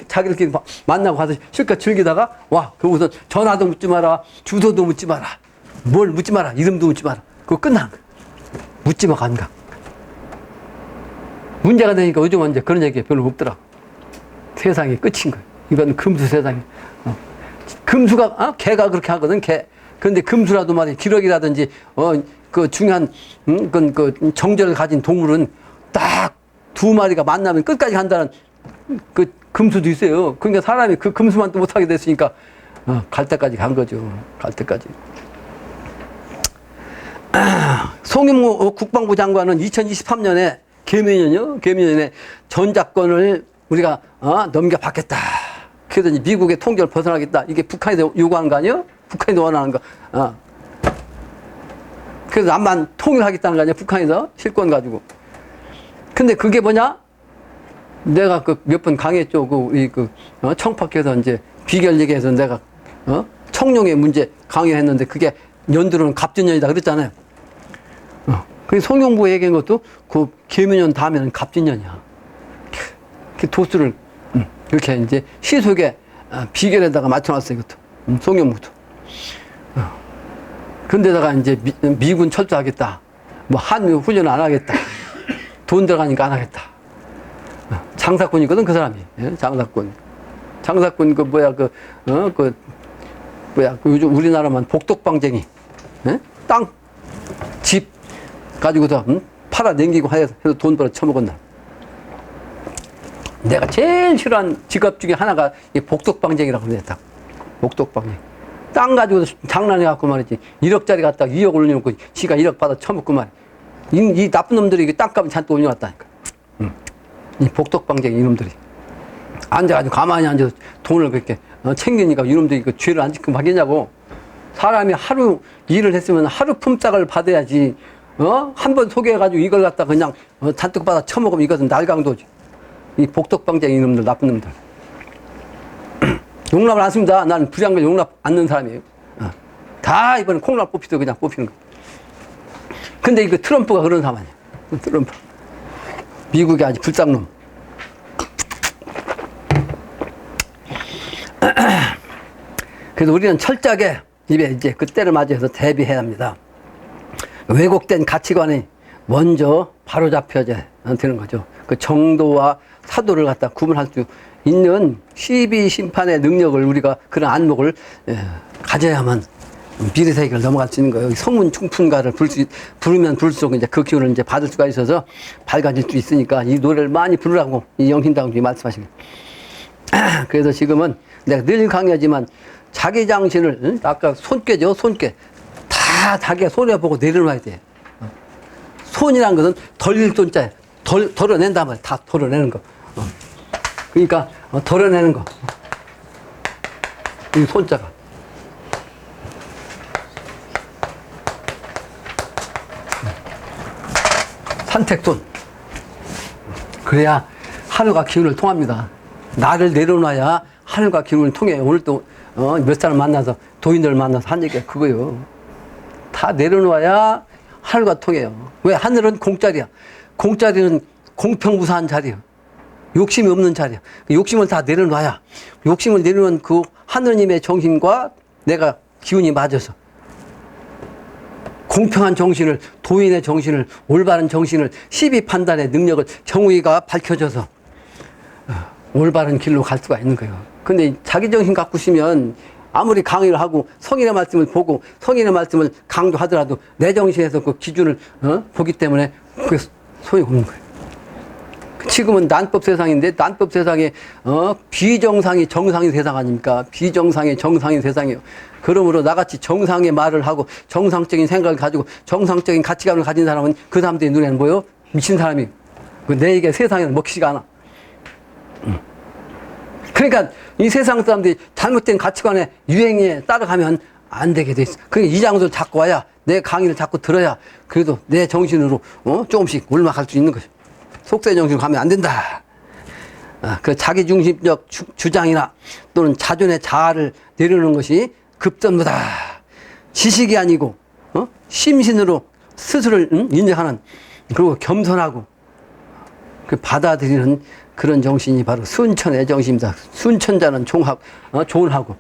자기들끼리 만나고 가서 실컷 즐기다가 와 그곳은 전화도 묻지 마라, 주소도 묻지 마라, 뭘 묻지 마라, 이름도 묻지 마라. 그거 끝난 거야. 묻지마 관광. 문제가 되니까 요즘은 이제 그런 얘기 별로 없더라고. 세상이 끝인 거예요. 이건 금수 세상이. 금수가 개가 그렇게 하거든 개. 그런데 금수라도 말이 기러기라든지 그 중요한 그 정절을 가진 동물은 딱 두 마리가 만나면 끝까지 간다는 그 금수도 있어요. 그러니까 사람이 그 금수만 또 못하게 됐으니까 갈 때까지 간 거죠. 갈 때까지. 송영무 국방부 장관은 2023년에 개미년에 전작권을 우리가 넘겨받겠다. 그래서 이제 미국의 통제를 벗어나겠다. 이게 북한에서 요구하는 거 아니에요? 북한이 원하는 거. 그래서 남만 통일하겠다는 거 아니야? 북한에서 실권 가지고. 근데 그게 뭐냐? 내가 그 몇 번 강했죠. 청파께서 이제 비결 얘기해서 내가 청룡의 문제 강요했는데 그게 연두로는 갑진년이다 그랬잖아요. 그 송영구 얘기한 것도 그 개미년 다음에는 갑진년이야. 그 도수를 이렇게 이제 시속에 비결에다가 맞춰놨어요. 이것도 송영구도. 근데다가 이제 미군 철수하겠다. 뭐 한미 훈련 안 하겠다. 돈 들어가니까 안 하겠다. 장사꾼이거든 그 사람이. 예? 장사꾼 요즘 우리나라만 복독방쟁이. 예? 땅, 집 가지고서 팔아 넘기고 해서 돈 벌어 처먹었나. 내가 제일 싫어하는 직업 중에 하나가 이 복독방쟁이라고 그랬다. 복독방쟁이. 땅 가지고 장난해갖고 말이지. 1억짜리 갖다가 2억 올려놓고 지가 1억 받아 처먹고 말이야. 이 나쁜 놈들이 이 땅값을 잔뜩 올려놨다니까. 이 복독방쟁이 이놈들이. 앉아가지고 가만히 앉아서 돈을 그렇게 챙기니까 이놈들이 그 죄를 안 짓고 하겠냐고. 사람이 하루 일을 했으면 하루 품삯을 받아야지. 한 번 소개해가지고 이걸 갖다 그냥 잔뜩 받아 처먹으면 이것은 날강도지. 이 복독방쟁이 이놈들, 나쁜 놈들. 용납을 안 씁니다. 나는 불의한 걸 용납 않는 사람이에요. 다 이번에 콩나물 뽑히도 그냥 뽑히는 거. 근데 이거 트럼프가 그런 사람 아니야. 트럼프. 미국이 아주 불쌍놈. 그래서 우리는 철저하게 이제 그때를 맞이해서 대비해야 합니다. 왜곡된 가치관이 먼저 바로잡혀야 되는 거죠. 그 정도와 사도를 갖다 구분할 수 있는 시비 심판의 능력을 우리가 그런 안목을 가져야만 미래 세계를 넘어갈 수 있는 거예요. 성문 충푼가를 부르면 부를수록 이제 그 기운을 이제 받을 수가 있어서 밝아질 수 있으니까 이 노래를 많이 부르라고 이 영신당님이 말씀하시는 거예요. 그래서 지금은 내가 늘 강요하지만 자기 장신을 아까 손꾀죠, 손꾀 다 자기가 손해 보고 내려놔야 돼. 손이란 것은 덜릴 손자야. 덜어낸단 말이야. 다 덜어내는 거. 그러니까 덜어내는 거. 이 손자가. 산택손. 그래야 하늘과 기운을 통합니다. 나를 내려놔야 하늘과 기운을 통해. 오늘 또 몇 사람 만나서 도인들 만나서 한 얘기가 그거예요. 다 내려놔야 하늘과 통해요. 왜? 하늘은 공짜리야. 공짜리는 공평무사한 자리야. 욕심이 없는 자리야. 욕심을 다 내려놔야. 욕심을 내려놓은 그 하느님의 정신과 내가 기운이 맞아서 공평한 정신을, 도인의 정신을, 올바른 정신을, 시비 판단의 능력을 정의가 밝혀져서 올바른 길로 갈 수가 있는 거예요. 근데 자기 정신 갖고 있으면 아무리 강의를 하고 성인의 말씀을 보고 성인의 말씀을 강조하더라도 내 정신에서 그 기준을 보기 때문에 그게 소용이 없는 거예요. 지금은 난법 세상인데 난법 세상에 비정상이 정상인 세상 아닙니까? 비정상이 정상인 세상이에요. 그러므로 나같이 정상의 말을 하고 정상적인 생각을 가지고 정상적인 가치관을 가진 사람은 그 사람들의 눈에는 뭐예요? 미친 사람이에요. 내게 세상에는 먹히지가 않아. 그러니까 이 세상 사람들이 잘못된 가치관에 유행에 따라가면 안 되게 돼 있어. 그러니까 이 장소를 잡고 와야 내 강의를 잡고 들어야 그래도 내 정신으로 조금씩 올라갈 수 있는 거죠. 속세 정신으로 가면 안 된다. 그 자기중심적 주장이나 또는 자존의 자아를 내려놓는 것이 급선무다. 지식이 아니고 심신으로 스스로를 인정하는, 그리고 겸손하고 그 받아들이는 그런 정신이 바로 순천의 정신입니다. 순천자는 조언하고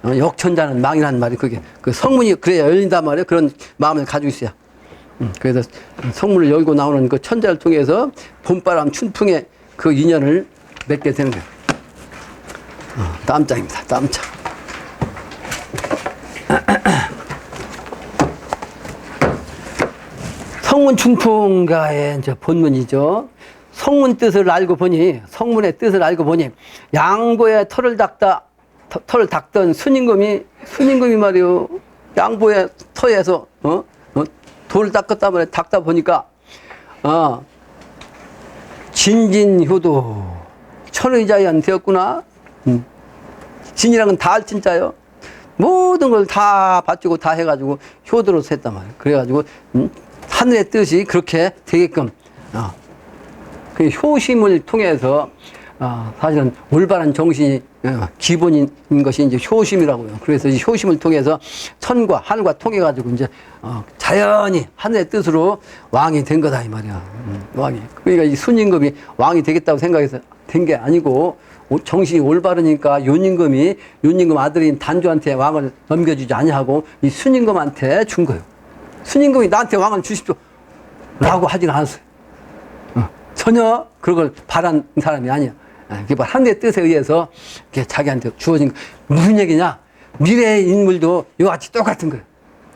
역천자는 망이라는 말이, 그게 그 성문이 그래야 열린단 말이에요. 그런 마음을 가지고 있어야. 그래서 성문을 열고 나오는 그 천자를 통해서 봄바람 춘풍의 그 인연을 맺게 되는 거예요. 다음 장입니다. 다음 장. 성문 춘풍가의 이제 본문이죠. 성문 뜻을 알고 보니, 성문의 뜻을 알고 보니, 양보에 털을 닦던 순임금이 말이요, 양보의 터에서 돌을 닦았다 말이야. 닦다 보니까 진진효도 천의자연 되었구나. 진이란 건 다 할 진짜요. 모든 걸 다 바치고 다 해가지고 효도로 했단 말이에요. 그래가지고 하늘의 뜻이 그렇게 되게끔 그 효심을 통해서 사실은 올바른 정신이 기본인 것이 이제 효심이라고요. 그래서 이 효심을 통해서 천과 하늘과 통해 가지고 이제 자연히 하늘의 뜻으로 왕이 된 거다 이 말이야. 왕이. 그러니까 이 순임금이 왕이 되겠다고 생각해서 된 게 아니고, 정신이 올바르니까 윤임금 아들인 단조한테 왕을 넘겨주지 아니하고 이 순임금한테 준 거예요. 순임금이 나한테 왕을 주십시오 라고 하지는 않았어요. 전혀 그런 걸 바란 사람이 아니야. 그게 바로 하늘의 뜻에 의해서 자기한테 주어진 거. 무슨 얘기냐? 미래의 인물도 이와 같이 똑같은 거예요.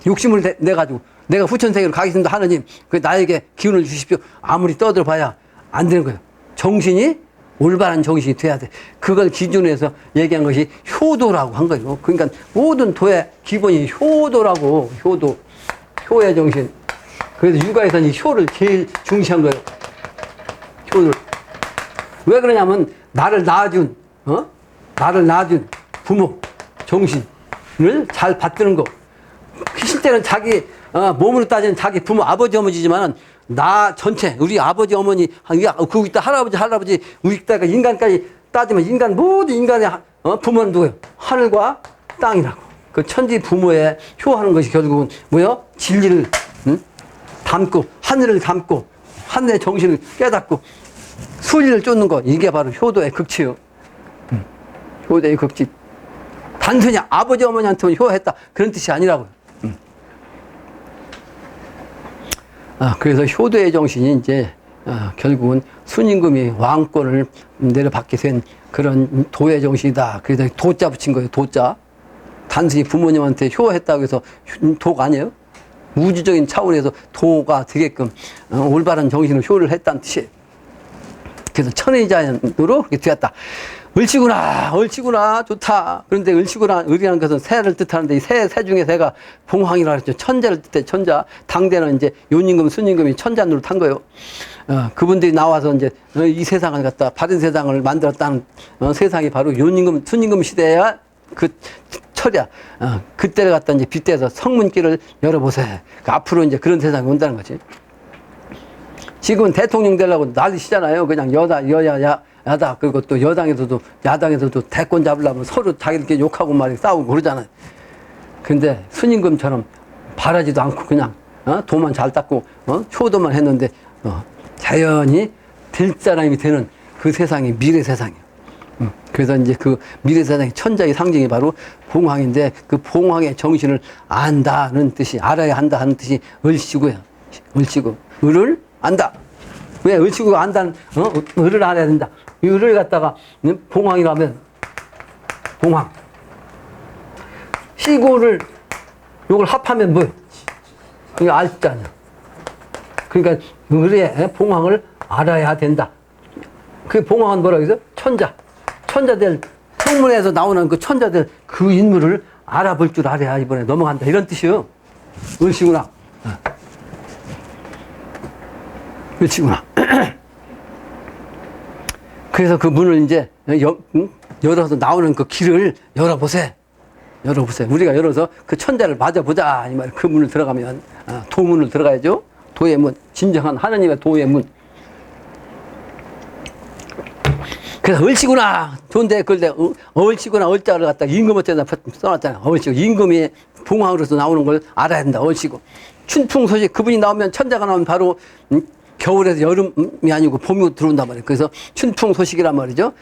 욕심을 내가지고 내가 후천세계로 가겠습니다 하느님, 나에게 기운을 주십시오. 아무리 떠들어봐야 안 되는 거예요. 정신이 올바른 정신이 돼야 돼. 그걸 기준으로 해서 얘기한 것이 효도라고 한 거예요. 그러니까 모든 도의 기본이 효도라고. 효의 정신. 그래서 육아에서는 이 효를 제일 중시한 거예요. 효를. 왜 그러냐면 나를 낳아준 부모 정신을 잘 받드는 거. 실제는 자기 몸으로 따지는 자기 부모 아버지 어머니지만은 나 전체 우리 아버지 어머니 그리고 있다 할아버지 우리 있다가 인간까지 따지면 모든 인간의 부모는 누구예요? 하늘과 땅이라고. 그 천지 부모의 효하는 것이 결국은 뭐요? 진리를 담고 하늘을 담고 하늘의 정신을 깨닫고 수리를 쫓는 것, 이게 바로 효도의 극치요. 효도의 극치. 단순히 아버지 어머니한테만 효했다 그런 뜻이 아니라고요. 그래서 효도의 정신이 이제 결국은 순임금이 왕권을 내려받게 된 그런 도의 정신이다. 그래서 도자 붙인 거예요. 도자. 단순히 부모님한테 효했다고 해서 도가 아니에요. 우주적인 차원에서 도가 되게끔 올바른 정신으로 효를 했다는 뜻이에요. 그래서 천의자연으로 그렇게 되었다. 을치구나, 좋다. 그런데 을이라는 것은 새를 뜻하는데, 이 새 중에 새가 봉황이라고 했죠. 천자를 뜻해, 천자. 당대는 이제 윤임금, 순임금이 천자누로 탄 거예요. 그분들이 나와서 이제 이 세상을 갖다, 바른 세상을 만들었다는 세상이 바로 윤임금, 순임금 시대야 그 철이야. 그때를 갖다 이제 빗대서 성문길을 열어보세. 그러니까 앞으로 이제 그런 세상이 온다는 거지. 지금은 대통령 되려고 난리시잖아요. 그냥 야다. 그리고 또 야당에서도 대권 잡으려면 서로 자기들끼리 욕하고 말이 싸우고 그러잖아요. 근데 순임금처럼 바라지도 않고 그냥 도만 잘 닦고 효도만 했는데 자연히 될 사람이 되는 그 세상이 미래 세상이에요. 그래서 이제 그 미래 세상의 천자의 상징이 바로 봉황인데, 그 봉황의 정신을 안다는 뜻이, 알아야 한다 하는 뜻이 을시구예요. 을시구. 을을 안다. 왜? 을시구가 안다는, 을을 알아야 된다. 이 을을 갖다가 봉황이라면, 봉황. 시구를, 요걸 합하면 뭐예요? 그게 알자냐. 그러니까 을의 봉황을 알아야 된다. 그 봉황은 뭐라고 해서? 천자들, 성문에서 나오는 그 천자들, 그 인물을 알아볼 줄 알아야 이번에 넘어간다. 이런 뜻이요. 을시구나. 을시구나. 그래서 그 문을 이제 열어서 나오는 그 길을 열어보세. 우리가 열어서 그 천자를 맞아보자. 이 말. 그 문을 들어가면, 도문을 들어가야죠. 도의 문. 진정한 하나님의 도의 문. 그래서 얼씨구나 좋은데 그걸 얼씨구나 얼자를 갖다 임금어때다 써놨잖아. 얼씨구 임금이 봉황으로서 나오는 걸 알아야 된다. 얼씨구 춘풍 소식 그분이 나오면 천자가 나오면 바로 겨울에서 여름이 아니고 봄이 들어온단 말이에요. 그래서 춘풍 소식이란 말이죠.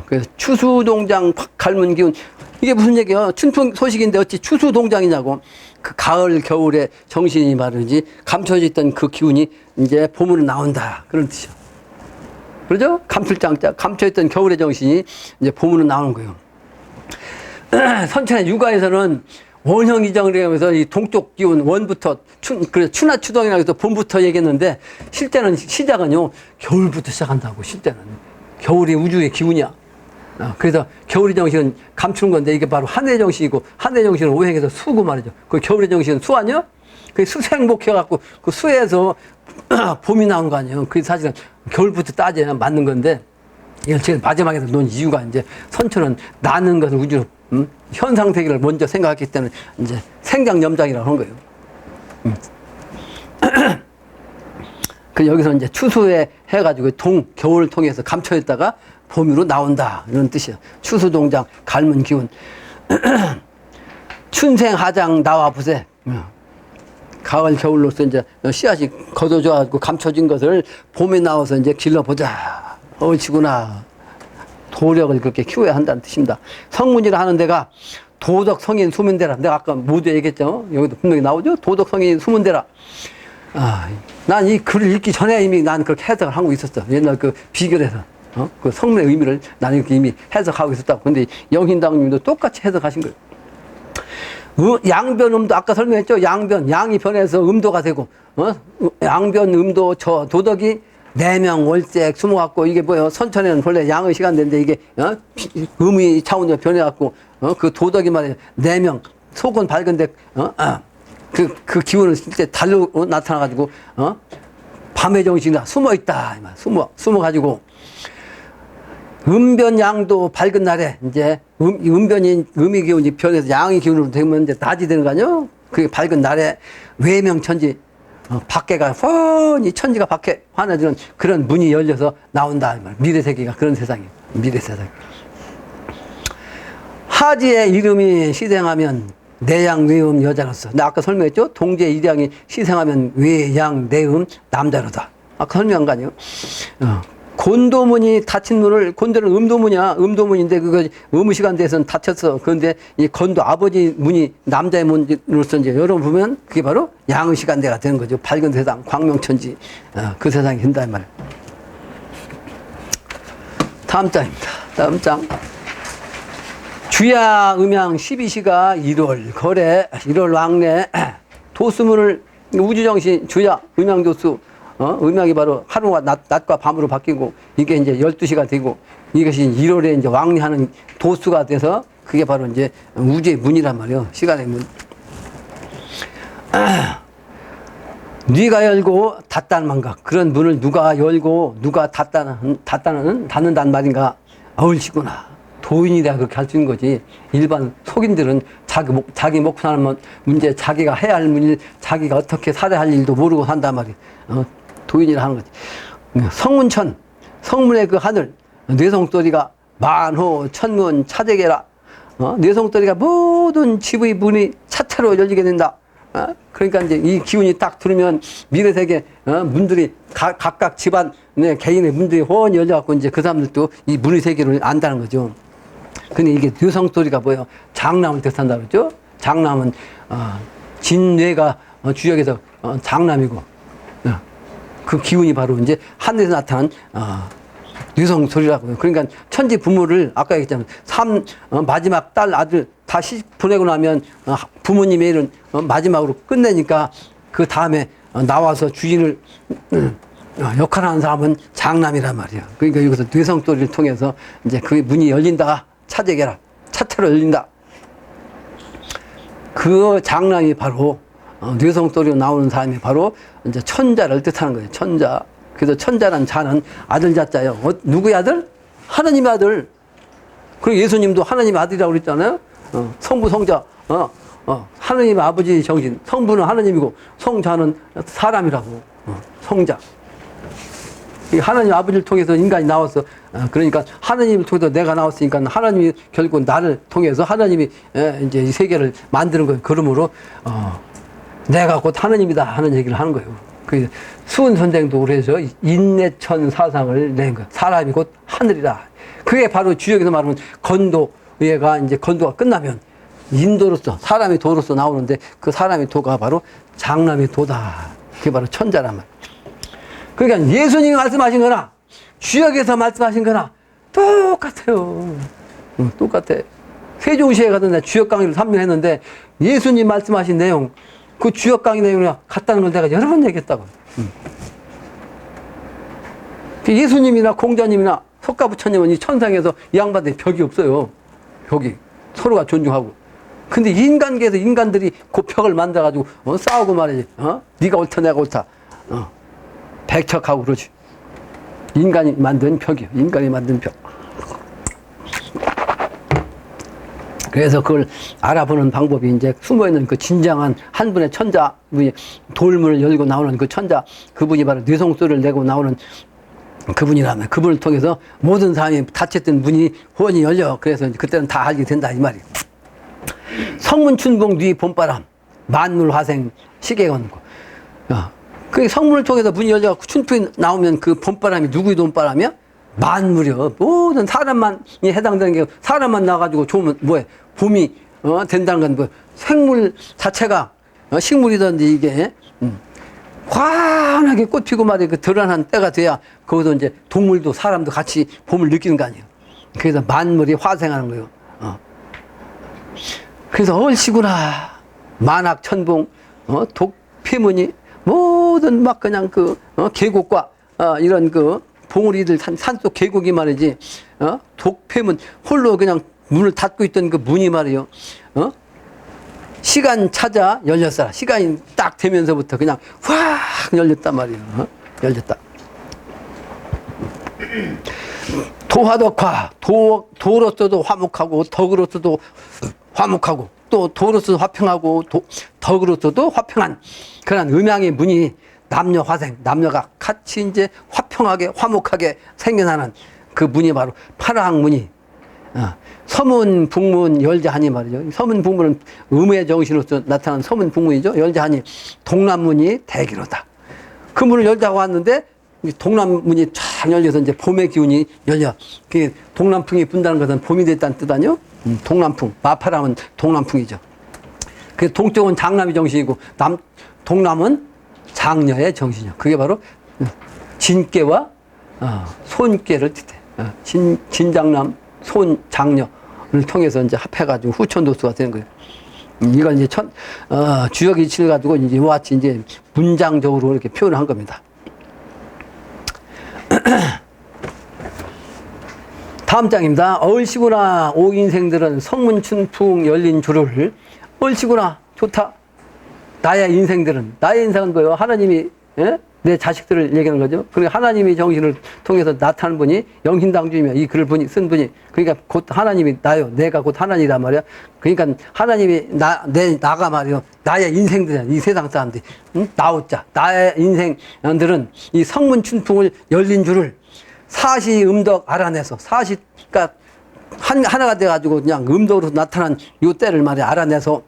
그래서 추수동장 갈문 기운 이게 무슨 얘기야? 춘풍 소식인데 어찌 추수동장이냐고. 그 가을 겨울에 정신이 말이지 감춰져 있던 그 기운이 이제 봄으로 나온다 그런 뜻이요. 그러죠? 감출장자 감춰있던 겨울의 정신이 이제 봄으로 나오는 거예요. 선천의 육아에서는 원형이정을 하면서 이 동쪽 기운 원부터 추나 추동이라고 해서 봄부터 얘기했는데 실제는 시작은요 겨울부터 시작한다고. 실제는 겨울이 우주의 기운이야. 그래서 겨울의 정신은 감추는 건데 이게 바로 하늘의 정신이고 하늘의 정신은 오행에서 수고 말이죠. 그 겨울의 정신은 수 아니야? 그 수생목해갖고 그 수에서 봄이 나온 거 아니에요. 그게 사실은 겨울부터 따져야 맞는 건데 이걸 제일 마지막에 놓은 이유가 이제 선천은 나는 것을 우주로 현상 세계를 먼저 생각했기 때문에 이제 생장염장이라고 하는 거예요. 그 여기서 이제 추수에 해가지고 겨울을 통해서 감춰있다가 봄으로 나온다 이런 뜻이에요. 추수동장 갈문 기운 춘생하장 나와 부세 가을 겨울로서 이제 씨앗이 걷어져가지고 감춰진 것을 봄에 나와서 이제 길러보자. 옳지구나. 도력을 그렇게 키워야 한다는 뜻입니다. 성문이라 하는 데가 도덕 성인 수문대라. 내가 아까 모두 얘기했죠. 여기도 분명히 나오죠. 도덕 성인 수문대라. 난 이 글을 읽기 전에 이미 난 그렇게 해석을 하고 있었어. 옛날 그 비결에서. 그 성문의 의미를 나는 이렇게 이미 해석하고 있었다고. 근데 영hin당님도 똑같이 해석하신 거예요. 양변 음도 아까 설명했죠. 양변 양이 변해서 음도가 되고 양변 음도 저 도덕이 내명 월색 숨어갖고 이게 뭐예요? 선천에는 원래 양의 시간대인데 이게 음의 차원으로 변해갖고 그 도덕이 말이에요. 내명 속은 밝은데 그 기운은 실제 달로 나타나가지고 밤의 정신이 숨어있다 숨어가지고 음변양도 밝은 날에 이제 음변이 음의 기운이 변해서 양의 기운으로 되면 이제 낮이 되는 거 아니에요? 그게 밝은 날에 외명천지 밖에가 훤히 천지가 밖에 환해지는 그런 문이 열려서 나온다. 미래세계가 그런 세상이에요. 미래세상. 하지의 이름이 시생하면 내양 내음 여자로서. 나 아까 설명했죠? 동제 일양이 시생하면 외양 내음 남자로다. 아까 설명한 거 아니에요? 곤도문이 닫힌 문을, 곤도는 음도문이야. 음도문인데 그거 의무시간대에서는 닫혔어. 그런데 이 곤도 아버지 문이 남자의 문으로서 이제 여러분 보면 그게 바로 양의 시간대가 되는 거죠. 밝은 세상, 광명천지. 그 세상이 된다, 이 말이에요. 다음 장입니다. 다음 장. 주야 음양 12시가 1월 거래, 1월 왕래, 도수문을 우주정신, 주야 음양도수, 음양이 바로 하루가 낮과 밤으로 바뀌고 이게 이제 12시가 되고 이것이 1월에 이제 왕래하는 도수가 돼서 그게 바로 이제 우주의 문이란 말이에요. 시간의 문. 네가 열고 닫다는 망각. 그런 문을 누가 열고 누가 닫는다는 말인가. 옳지구나. 도인이라 그렇게 할 수 있는 거지. 일반 속인들은 자기 먹고 사는 문제, 자기가 해야 할 일, 자기가 어떻게 살아야 할 일도 모르고 산단 말이에요. 도인이라 하는 거지. 성문천, 성문의 그 하늘, 뇌성소리가 만호, 천문, 차대계라. 뇌성소리가 모든 집의 문이 차차로 열리게 된다. 그러니까 이제 이 기운이 딱 들으면 미래세계 문들이 각각 집안 개인의 문들이 훤히 열려갖고 이제 그 사람들도 이 문의 세계를 안다는 거죠. 근데 이게 뇌성소리가 뭐예요? 장남을 뜻한다 그러죠? 장남은 진뇌가 주역에서 장남이고 그 기운이 바로 이제 하늘에서 나타난 뇌성 소리라고요. 그러니까 천지 부모를 아까 얘기했잖아요. 마지막 딸 아들 다 시집 보내고 나면 부모님의 일은 마지막으로 끝내니까 그 다음에 나와서 주인을 역할하는 사람은 장남이란 말이야. 그러니까 여기서 뇌성 소리를 통해서 이제 그 문이 열린다. 차제게라. 차차로 열린다. 그 장남이 바로 뇌성 소리로 나오는 사람이 바로 이제 천자를 뜻하는 거예요. 천자. 그래서 천자란 자는 아들 자자예요. 누구의 아들? 하나님의 아들. 그리고 예수님도 하나님의 아들이라고 그랬잖아요. 성부 성자. 하나님의 아버지 정신. 성부는 하나님이고 성자는 사람이라고. 성자. 이 하나님 아버지를 통해서 인간이 나왔어. 그러니까 하나님을 통해서 내가 나왔으니까 하나님이 결국 나를 통해서 하나님이 이제 이 세계를 만드는 거예요. 그러므로 내가 곧 하나님이다 하는 얘기를 하는 거예요. 그 수은 선생도 그래서 인내천 사상을 낸 거예요. 사람이 곧 하늘이다. 그게 바로 주역에서 말하면 건도가 이제 건도가 끝나면 인도로서 사람이 도로서 나오는데 그 사람의 도가 바로 장남의 도다. 그게 바로 천자란 말. 그러니까 예수님이 말씀하신 거나 주역에서 말씀하신 거나 똑같아요. 똑같아. 세종시에 가서 내가 주역 강의를 3년 했는데 예수님 말씀하신 내용 그 주역 강의 내용이랑 같다는 걸 내가 여러 번 얘기했다고. 예수님이나 공자님이나 석가부처님은 이 천상에서 이 양반들이 벽이 없어요. 벽이. 서로가 존중하고. 근데 인간계에서 인간들이 그 벽을 만들어가지고 싸우고 말이지. 네가 옳다 내가 옳다. 백척하고 그러지. 인간이 만든 벽이요. 인간이 만든 벽. 그래서 그걸 알아보는 방법이 이제 숨어있는 그 진정한 한 분의 천자, 돌문을 열고 나오는 그 천자, 그분이 바로 뇌성소리를 내고 나오는 그분이라면 그분을 통해서 모든 사람이 닫혔던 문이 후원이 열려. 그래서 그때는 다 알게 된다 이 말이에요. 성문춘봉 뒤 봄바람 만물 화생 시계건고. 그 성문을 통해서 문이 열려갖고 춘풍이 나오면 그 봄바람이 누구의 봄바람이야? 만물이요. 모든 사람만이 해당되는 게 사람만 나가지고 좋으면 뭐해? 봄이 된다는 건 뭐 생물 자체가 식물이든지 이게 환하게 꽃피고 말이야. 그 드러난 때가 돼야 거기서 이제 동물도 사람도 같이 봄을 느끼는 거 아니에요. 그래서 만물이 화생하는 거예요. 그래서 얼씨구나 만학천봉 독폐문이 모든 막 그냥 그 계곡과 이런 그 봉우리들 산속 계곡이 말이지 독폐문 홀로 그냥 문을 닫고 있던 그 문이 말이요 시간 찾아 열렸어라. 시간이 딱 되면서부터 그냥 확 열렸단 말이에요. 열렸다. 도화덕화 도로서도 화목하고 덕으로서도 화목하고 또 도로서도 화평하고 덕으로서도 화평한 그런 음양의 문이 남녀 화생 남녀가 같이 이제 화평하게 화목하게 생겨나는 그 문이 바로 파랑문이 서문 북문 열자하니 말이죠. 서문 북문은 음의 정신으로서 나타난 서문 북문이죠. 열자하니 동남문이 대기로다. 그 문을 열자고 왔는데 동남문이 쫙 열려서 이제 봄의 기운이 열려. 그 동남풍이 분다는 것은 봄이 됐다는 뜻 아니요? 동남풍 마파람은 동남풍이죠. 그 동쪽은 장남의 정신이고 동남은 장녀의 정신이요. 그게 바로 진께와 손께를 뜻해. 진장남 손장녀를 통해서 이제 합해가지고 후천도수가 되는 거예요. 이걸 이제 주역 이치를 가지고 이제 이와 같이 이제 문장적으로 이렇게 표현을 한 겁니다. 다음 장입니다. 얼씨구나 오인생들은 성문춘풍 열린 줄을 얼씨구나 좋다. 나의 인생들은 나의 인생은 뭐예요? 하나님이 내 자식들을 얘기하는 거죠. 그러니까 하나님의 정신을 통해서 나타나는 분이 영신당주이며 이 글을 쓴 분이 그러니까 곧 하나님이 나요. 내가 곧 하나님이란 말이야. 그러니까 하나님이 나가 말이요. 나의 인생들이야. 이 세상 사람들이 나오자 나의 인생들은 이 성문춘풍을 열린 줄을 사시음덕 알아내서 그러니까 하나가 돼가지고 그냥 음덕으로 나타난 요 때를 말이야 알아내서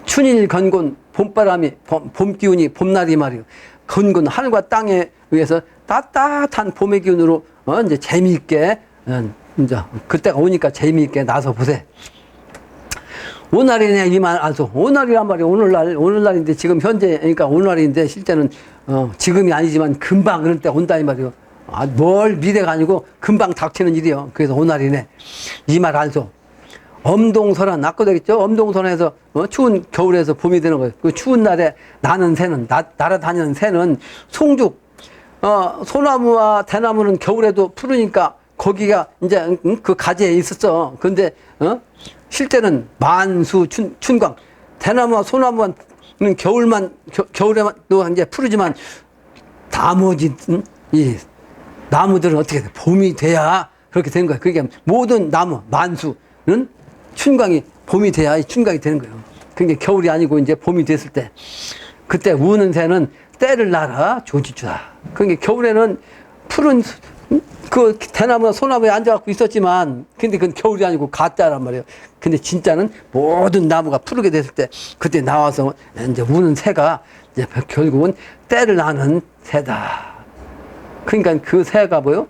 춘일 건곤 봄바람이 봄 기운이 봄날이 말이요. 건곤 하늘과 땅에 의해서 따뜻한 봄의 기운으로 이제 재미있게 이제 그때가 오니까 재미있게 나서 보세. 오늘이네 이만 알소. 오늘이란 말이 오늘날인데 지금 현재 그러니까 오늘날인데 실제는 지금이 아니지만 금방 그럴 때 온다 이 말이요. 뭘 미래가 아니고 금방 닥치는 일이요. 그래서 오늘이네 이 말 알소. 엄동설한 아까 되겠죠. 엄동설에서 추운 겨울에서 봄이 되는 거예요. 그 추운 날에 나는 새는 날아다니는 새는 송죽 소나무와 대나무는 겨울에도 푸르니까 거기가 이제 그 가지에 있었어. 근데 실제는 만수 춘광 대나무와 소나무는 겨울에만 또 이제 푸르지만 나머지 이 나무들은 어떻게 돼? 봄이 돼야 그렇게 된 거예요. 그게 모든 나무 만수는 춘광이 봄이 돼야 춘광이 되는 거예요. 그러니까 겨울이 아니고 이제 봄이 됐을 때 그때 우는 새는 때를 날아 조지주다. 그러니까 겨울에는 푸른 그 대나무나 소나무에 앉아갖고 있었지만, 근데 그건 겨울이 아니고 가짜란 말이에요. 근데 진짜는 모든 나무가 푸르게 됐을 때, 그때 나와서 이제 우는 새가 이제 결국은 때를 나는 새다. 그러니까 그 새가 뭐요?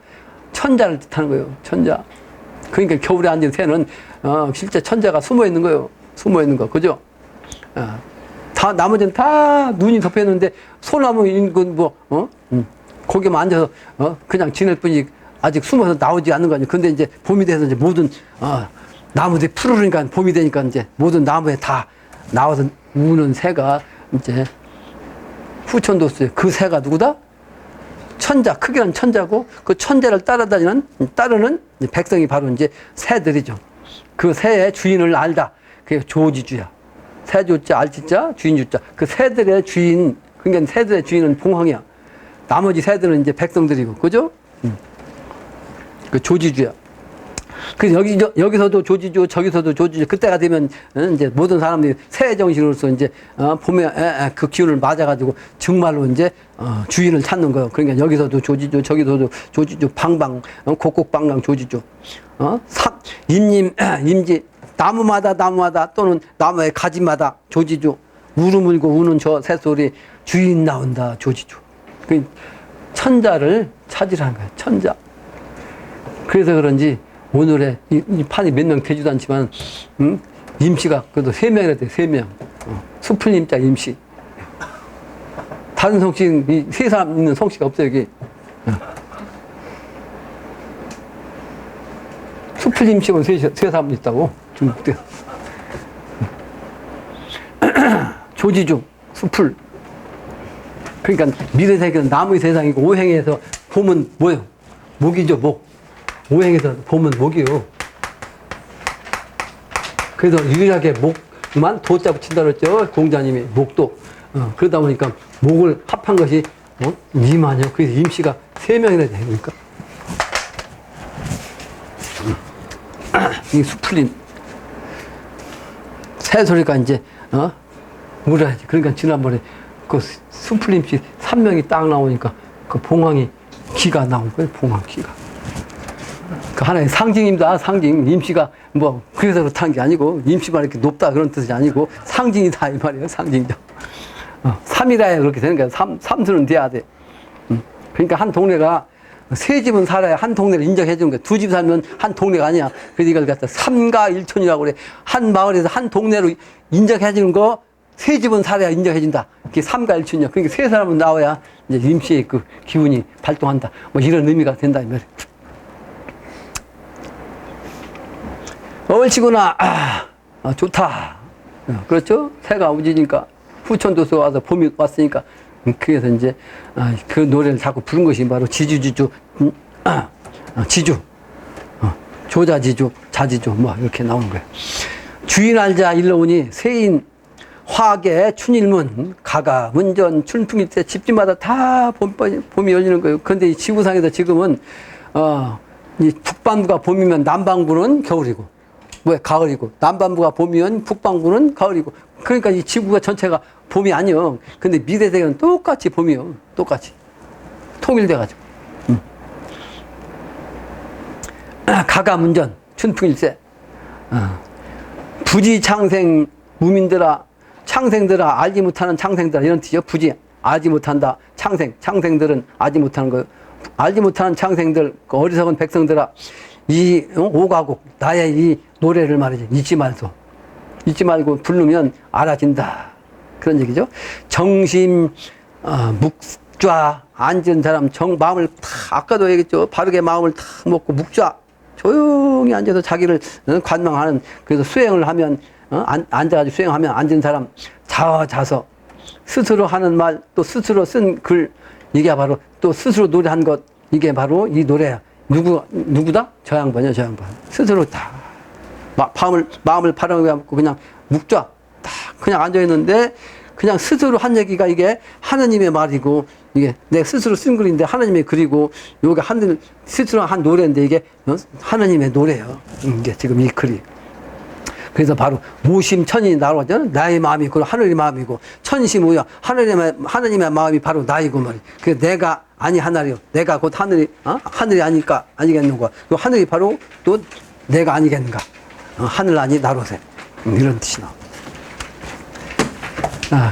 천자를 뜻하는 거예요. 천자. 그러니까 겨울에 앉은 새는 실제 천자가 숨어 있는 거예요. 숨어 있는 거, 그죠? 다 나머지는 다 눈이 덮여 있는데 소나무 인근 거기만 앉아서 그냥 지낼 뿐이 아직 숨어서 나오지 않는 거 아니에요. 근데 이제 봄이 돼서 이제 모든 나무들이 푸르르니까 봄이 되니까 이제 모든 나무에 다 나와서 우는 새가 이제 후천도수에 그 새가 누구다? 천자, 크기는 천자고 그 천자를 따르는 백성이 바로 이제 새들이죠. 그 새의 주인을 알다. 그게 조지주야. 새조자, 알지자, 주인주자. 그 새들의 주인, 그러니까 새들의 주인은 봉황이야. 나머지 새들은 이제 백성들이고, 그죠? 그 조지주야. 그래서 여기서도 조지주, 저기서도 조지주. 그때가 되면 이제 모든 사람들이 새 정신으로서 이제 봄에 그 기운을 맞아가지고 정말로 이제 주인을 찾는 거예요. 그러니까 여기서도 조지주, 저기서도 조지주, 방방, 곡곡방강 조지주. 임지, 나무마다 또는 나무의 가지마다 조지주. 울음을고 우는 저 새소리 주인 나온다 조지주. 그 천자를 찾으라는 거예요. 천자. 그래서 그런지 오늘의 이 판이 몇 명 되지도 않지만 임씨가 그래도 3명이라 돼. 3명. 수풀임자 임씨. 다른 성씨, 이 세 사람 있는 성씨가 없어요 여기. 수풀임씨는 세 사람 있다고 중국대. 조지주, 수풀. 그러니까 미래 세계는 나무의 세상이고 오행에서 봄은 뭐예요? 목이죠, 목. 오행에서 봄은 목이요. 그래서 유일하게 목만 도자 붙인다 그랬죠. 공자님이 목도. 그러다 보니까 목을 합한 것이 임하냐. 그래서 임씨가 3명이나 되니까. 이 수풀림. 새소리가 이제 물어야지. 그러니까 지난번에 그 수풀림씨 3명이 딱 나오니까 그 봉황이 기가 나온 거예요. 봉황 기가. 그 하나의 상징입니다. 상징. 임씨가 뭐 그래서 그렇다는 게 아니고 임씨만 이렇게 높다 그런 뜻이 아니고 상징이다 이 말이에요. 상징적. 3이라야 그렇게 되는 거야. 삼수는 돼야 돼. 그러니까 한 동네가 세 집은 살아야 한 동네를 인정해 주는 거야. 두 집 살면 한 동네가 아니야. 그래서 이걸 갖다 삼가 일촌이라고 그래. 한 마을에서 한 동네로 인정해 주는 거 세 집은 살아야 인정해 준다. 그게 삼가 일촌이야. 그러니까 세 사람은 나와야 이제 임씨의 그 기운이 발동한다. 뭐 이런 의미가 된다 이 말이야. 얼씨구나. 좋다. 그렇죠? 새가 우지니까 후천도서 와서 봄이 왔으니까 그래서 이제 그 노래를 자꾸 부른 것이 바로 지주 지주 조자지주 자지주 뭐 이렇게 나오는 거예요. 주인 알자 일러오니 세인 화계 춘일문 가가 문전 춘풍일 때 집집마다 다 봄이 열리는 거예요. 그런데 이 지구상에서 지금은 이 북반부가 봄이면 남반부는 겨울이고 왜 가을이고 남반부가 봄이면 북반부는 가을이고 그러니까 이 지구가 전체가 봄이 아니요. 근데 미래 세계는 똑같이 봄이요. 똑같이 통일돼 가지고 가가문전 춘풍일세 부지창생 무민들아 창생들아 알지 못하는 창생들아 이런 뜻이요. 부지 알지 못한다 창생들은 알지 못하는 거예요. 알지 못하는 창생들 그 어리석은 백성들아 이 오가곡 나의 이 노래를 말이지 잊지 말고 부르면 알아진다 그런 얘기죠. 정심 묵좌 앉은 사람 마음을 탁 아까도 얘기했죠. 바르게 마음을 탁 먹고 묵좌 조용히 앉아서 자기를 관망하는 그래서 수행을 하면 앉아가지고 수행하면 앉은 사람 자서 스스로 하는 말 또 스스로 쓴 글 이게 바로 또 스스로 노래한 것 이게 바로 이 노래야. 누구다? 저 양반이야, 저 양반. 스스로 다 마음을 바라보고 그냥 묵좌 딱 그냥 앉아 있는데 그냥 스스로 한 얘기가 이게 하느님의 말이고 이게 내 스스로 쓴 글인데 하느님의 글이고 요게 스스로 한 노래인데 이게 하느님의 노래예요. 이게 지금 이 글이 그래서 바로 모심천이 나오잖아요. 나의 마음이 있고 하늘의 마음이고 천시무야 하나님의 마음이 바로 나이고 말이야. 그래서 내가 아니 하나리요. 내가 곧 하늘이 하늘이 아닐까 아니겠는가. 그 하늘이 바로 또 내가 아니겠는가. 하늘 아니 나로세. 이런 뜻이 나와.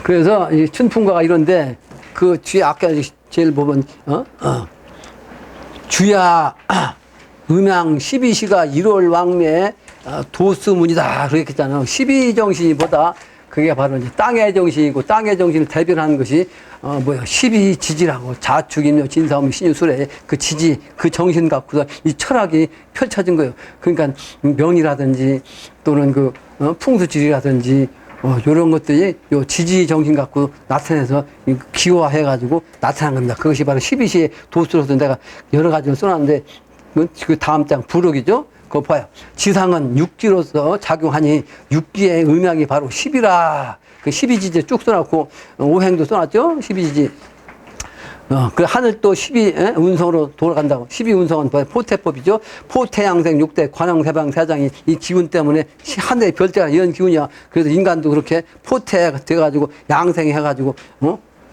그래서 이 춘풍가가 이런데 그 뒤에 아까 제일 보면 주야 음양 12시가 1월 왕래에 도수문이다 그랬잖아요. 12정신이보다 그게 바로 이제 땅의 정신이고 땅의 정신을 대변하는 것이 12지지라고 자축임료 진사오미 신유술의 그 지지 그 정신 갖고서 이 철학이 펼쳐진 거예요. 그러니까 명이라든지 또는 그 풍수지리라든지 요런 것들이 요 지지 정신 갖고 나타내서 기호화해가지고 나타난 겁니다. 그것이 바로 12시의 도수로서 내가 여러 가지를 써놨는데 그 다음 장 부록이죠. 그거 봐요. 지상은 육지로서 작용하니 육지의 음양이 바로 10이라. 그 12지지 쭉 써놨고 오행도 써놨죠. 12지지. 그 하늘도 12운성으로 돌아간다고. 12운성은 포태법이죠. 포태양생 6대 관왕세방 세장이 이 기운 때문에 하늘의 별자가 이런 기운이야. 그래서 인간도 그렇게 포태가 돼가지고 양생이 해가지고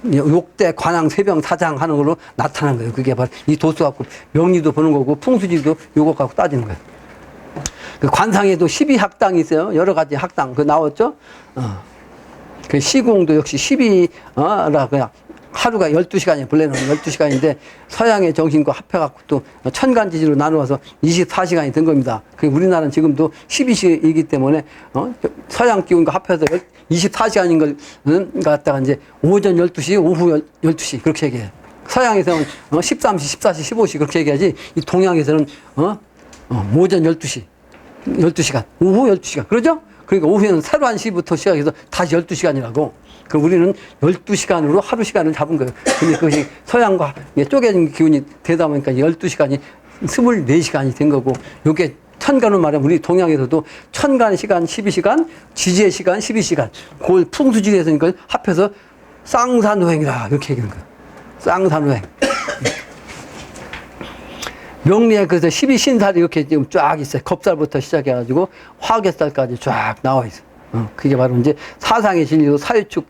6대 관왕 세병 사장 하는 걸로 나타난 거예요. 그게 바로 이 도수 갖고 명리도 보는 거고 풍수지도 요거 갖고 따지는 거예요. 그 관상에도 12학당이 있어요. 여러 가지 학당. 그 나왔죠? 그 시공도 역시 12라 그냥 하루가 12시간이에요. 본래는 12시간인데 서양의 정신과 합해갖고 또 천간지지로 나누어서 24시간이 된 겁니다. 그 우리나라는 지금도 12시이기 때문에 서양 기운과 합해서 24시간인 걸 갖다가 이제 오전 12시, 오후 12시 그렇게 얘기해요. 서양에서는 13시, 14시, 15시 그렇게 얘기하지 이 동양에서는 오전 12시, 12시간, 오후 12시간 그러죠? 그러니까 오후에는 새로 한 시부터 시작해서 다시 12시간이라고. 그 우리는 12시간으로 하루 시간을 잡은 거예요. 근데 그것이 서양과 쪼개진 기운이 되다 보니까 12시간이 24시간이 된 거고, 요게 천간으로 말하면 우리 동양에서도 천간 시간 12시간, 지지의 시간 12시간, 그걸 풍수지리에서 이걸 합해서 쌍산호행이라 이렇게 얘기하는 거예요. 쌍산호행. 명리에 그래서 12신살이 이렇게 지금 쫙 있어요. 겁살부터 시작해가지고 화개살까지 쫙 나와 있어요. 그게 바로 이제 사상의 진리도 사유축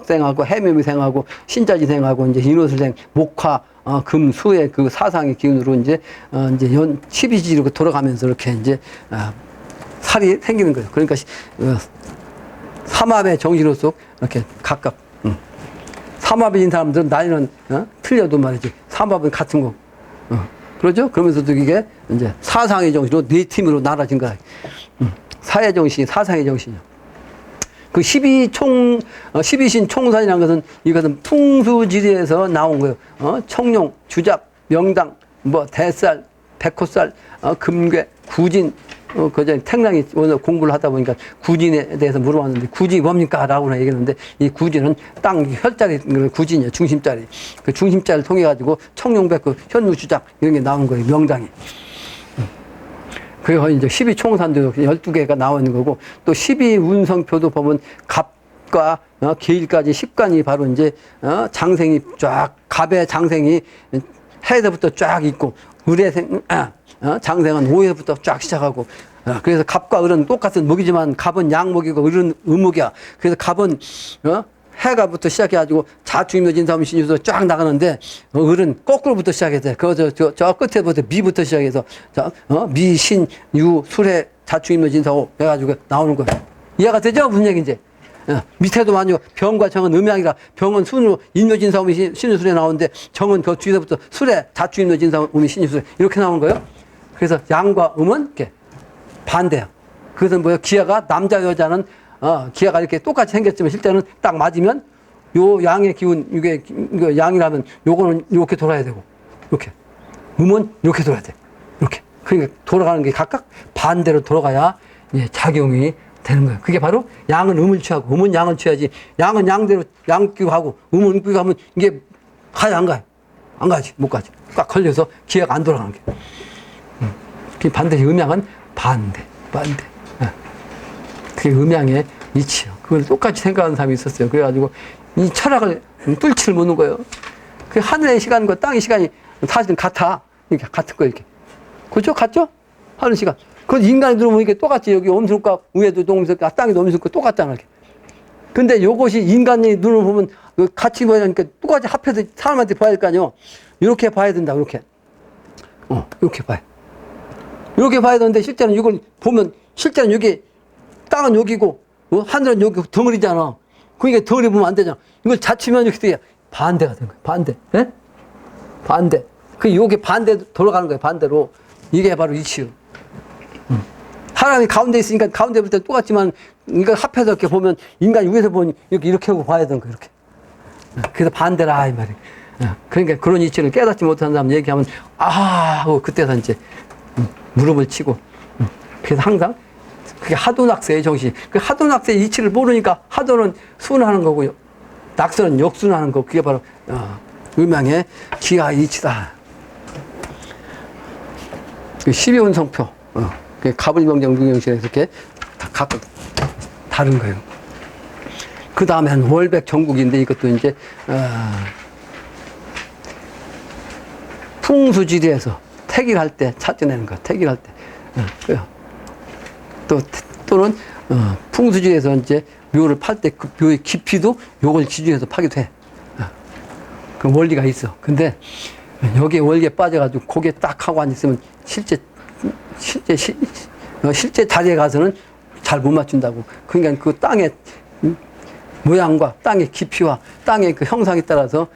생하고 해묘미 생하고 신자지 생하고 이제 인호술생 목화 금수의 그 사상의 기운으로 이제 연 12지로 돌아가면서 이렇게 이제 살이 생기는 거예요. 그러니까 삼합의 정신으로서 이렇게 각각 삼합인 사람들은 나이는 틀려도 말이지 삼합은 같은 거. 그러죠? 그러면서도 이게 이제 사상의 정신으로 네 팀으로 나눠진 거야. 사의 정신이 사상의 정신이야. 그 12신 총선이라는 것은 이것은 풍수지리에서 나온 거예요. 청룡, 주작, 명당, 대살, 백호살, 금괴, 구진, 그전 택랑이 오늘 공부를 하다 보니까 구진에 대해서 물어봤는데 구진이 뭡니까? 라고 얘기했는데 이 구진은 땅 혈자리 구진이에요. 중심자리. 그 중심자리를 통해 가지고 청룡백, 그 현무주작 이런 게 나온 거예요. 명당이. 그래서 이제 12총산도 12개가 나와 있는 거고 또 12운성표도 보면 갑과 계일까지 10간이 바로 이제 장생이 쫙 갑의 장생이 해에서부터 쫙 있고 을의 장생은 오해부터 쫙 시작하고 그래서 갑과 을은 똑같은 목이지만 갑은 양목이고 을은 음목이야. 그래서 갑은 해가부터 시작해가지고 자축임묘진사오미 신유에서 쫙 나가는데 을은 거꾸로부터 시작해서 저 끝에부터 미부터 시작해서 미, 신, 유, 술해, 자축임묘진사오 해가지고 나오는 거예요. 이해가 되죠? 무슨 얘기인지. 밑에도 많이 병과 정은 음양이라 병은 순으로 임묘진사오미 신유술에 나오는데 정은 그 뒤에서부터 술해, 자축임묘진사오미 신유술에 이렇게 나오는 거예요. 그래서 양과 음은 이렇게 반대야. 그것은 뭐예요? 기아가 남자 여자는 기아가 이렇게 똑같이 생겼지만 실제는 딱 맞으면 요 양의 기운 이게 양이라면 요거는 이렇게 돌아야 되고 이렇게 음은 이렇게 돌아야 돼. 이렇게. 그러니까 돌아가는 게 각각 반대로 돌아가야 작용이 되는 거예요. 그게 바로 양은 음을 취하고 음은 양을 취해야지. 양은 양대로 양기고 하고 음은 음기고 하면 이게 가야 안 가요. 안 가지. 못 가지. 꽉 걸려서 기아가 안 돌아가는 게. 반드시 음양은 반대. 그게 음양의 이치요. 그걸 똑같이 생각하는 사람이 있었어요. 그래가지고 이 철학을 뚫지를 못하는 거예요. 그 하늘의 시간과 땅의 시간이 사실은 같아. 이렇게 같은 거 이렇게. 그죠? 같죠? 하늘 시간. 그 인간이 들어보니까 똑같지. 여기 엄술과 위에도 엄술과 땅에도 엄술과 똑같잖아. 이렇게. 근데 요것이 인간이 눈을 보면 같이 봐야 되니까 똑같이 합해서 사람한테 봐야 될 거 아니에요. 이렇게 봐야 된다. 이렇게. 이렇게 봐요. 이렇게 봐야 되는데 실제는 이걸 보면 실제는 여기 땅은 여기고 하늘은 여기 덩어리잖아. 그러니까 덩어리 보면 안 되잖아. 이걸 자치면 이렇게 돼. 반대가 되는 거야. 반대. 예? 반대. 요게 반대 돌아가는 거예요. 반대로. 이게 바로 이치요. 사람이 가운데 있으니까 가운데 볼 때 똑같지만 이거 합해서 이렇게 보면 인간이 위에서 보니 이렇게 하고 봐야 되는 거야. 이렇게. 그래서 반대라 이 말이에요. 그러니까 그런 이치를 깨닫지 못하는 사람 얘기하면 하고 그때서 이제 무릎을 치고 그래서 항상 그게 하도낙세의 정신. 그 하도낙세의 이치를 모르니까 하도는 순하는 거고요. 낙서는 역순하는 거. 그게 바로 음양의 기하 이치다. 그 12운성표. 그 가불명정 중경실에서 이렇게 각각 다른 거예요. 그 다음엔 월백 전국인데 이것도 이제 풍수지리에서 택일할 때 찾아내는 거. 택일할 때. 또는 풍수지리에서 이제 묘를 팔 때 그 묘의 깊이도 요걸 기준해서 파기도 해. 그 원리가 있어. 근데 여기에 원리에 빠져가지고 고개 딱 하고 앉았으면 실제 자리에 가서는 잘 못 맞춘다고. 그러니까 그 땅의 모양과 땅의 깊이와 땅의 그 형상에 따라서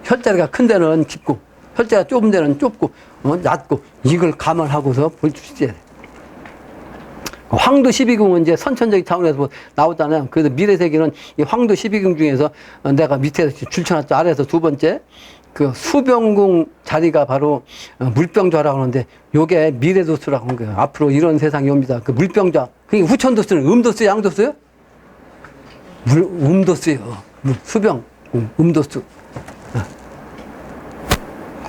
혈자리가 큰 데는 깊고 혈자리가 좁은 데는 좁고 낮고 이걸 감안하고서 볼 수 있어야 돼. 황도 12궁은 이제 선천적인 차원에서 나오잖아요. 그래서 미래세계는 이 황도 12궁 중에서 내가 밑에서 줄쳐놨죠. 아래에서 두 번째 그 수병궁 자리가 바로 물병좌라고 하는데 요게 미래도수라고 하는 거예요. 앞으로 이런 세상이 옵니다. 그 물병좌. 그게 후천도수는 음도수, 양도수요? 음도수요. 수병, 음도수.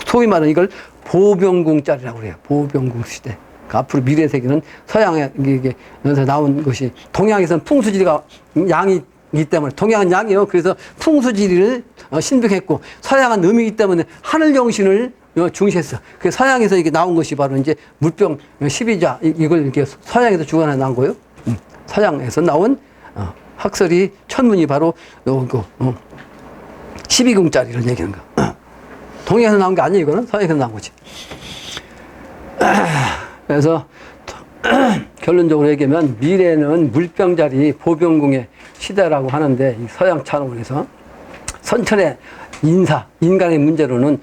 소위 말하는 이걸 보병궁자리라고 그래요. 보병궁 시대. 그 앞으로 미래 세계는 서양에 여기서 나온 것이 동양에서는 풍수지리가 양이기 때문에 동양은 양이요. 그래서 풍수지리를 신득했고 서양은 음이기 때문에 하늘 정신을 중시했어. 그 서양에서 이게 나온 것이 바로 이제 물병 12자 이걸 이렇게 서양에서 주관해 나온 거예요. 서양에서 나온 학설이 천문이 바로 요거 12궁짜리를 얘기하는 거. 동양에서 나온 게 아니에요. 이거는 서양에서 나온 거지. 그래서 결론적으로 얘기하면 미래는 물병자리 보병궁의 시대라고 하는데 이 서양 차원에서 선천의 인간의 문제로는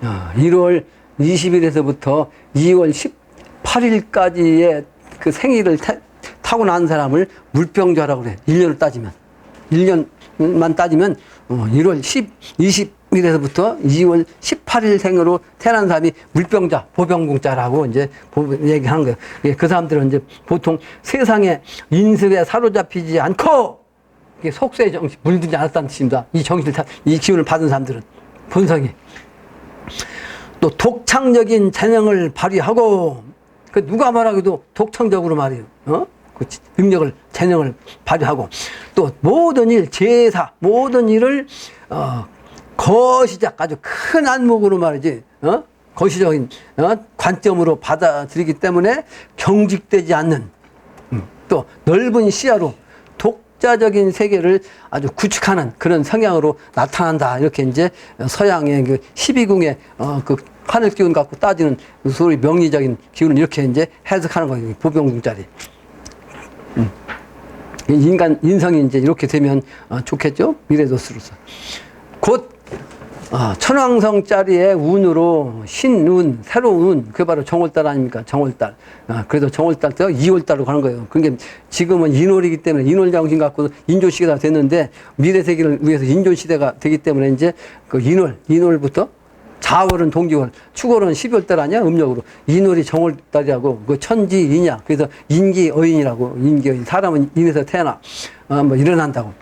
1월 20일에서부터 2월 18일까지의 그 생일을 타고 난 사람을 물병자라고 그래. 1년을 따지면. 1년만 따지면 1월 20일에서부터 2월 18일 생으로 태어난 사람이 물병자, 보병궁자라고 이제 얘기하는 거예요. 그 사람들은 이제 보통 세상에 인습에 사로잡히지 않고 속세의 정신, 물들지 않았다는 뜻입니다. 이 정신을, 이 기운을 받은 사람들은 본성이. 또 독창적인 재능을 발휘하고, 그 누가 말하기도 독창적으로 말이에요. 그 능력을, 재능을 발휘하고, 또 모든 일, 제사, 모든 일을, 거시적 아주 큰 안목으로 말이지, 거시적인, 관점으로 받아들이기 때문에 경직되지 않는, 또 넓은 시야로 독자적인 세계를 아주 구축하는 그런 성향으로 나타난다. 이렇게 이제 서양의 그 12궁의, 그 하늘 기운 갖고 따지는 소위 명리적인 기운을 이렇게 이제 해석하는 거예요. 보병궁짜리. 인성이 이제 이렇게 되면 좋겠죠? 미래도수로서. 곧, 천왕성짜리의 운으로 신운, 새로운 운, 그게 바로 정월달 아닙니까? 정월달. 그래서 정월달 때 2월달로 가는 거예요. 그게 지금은 인월이기 때문에 인월장신 갖고 인조시대가 됐는데 미래세계를 위해서 인조시대가 되기 때문에 이제 그 인월부터 자월은 동기월, 축월은 12월달 아니야? 음력으로. 인월이 정월달이라고, 그 천지인야. 그래서 인기어인이라고, 인기어인. 사람은 인에서 태어나, 뭐 일어난다고.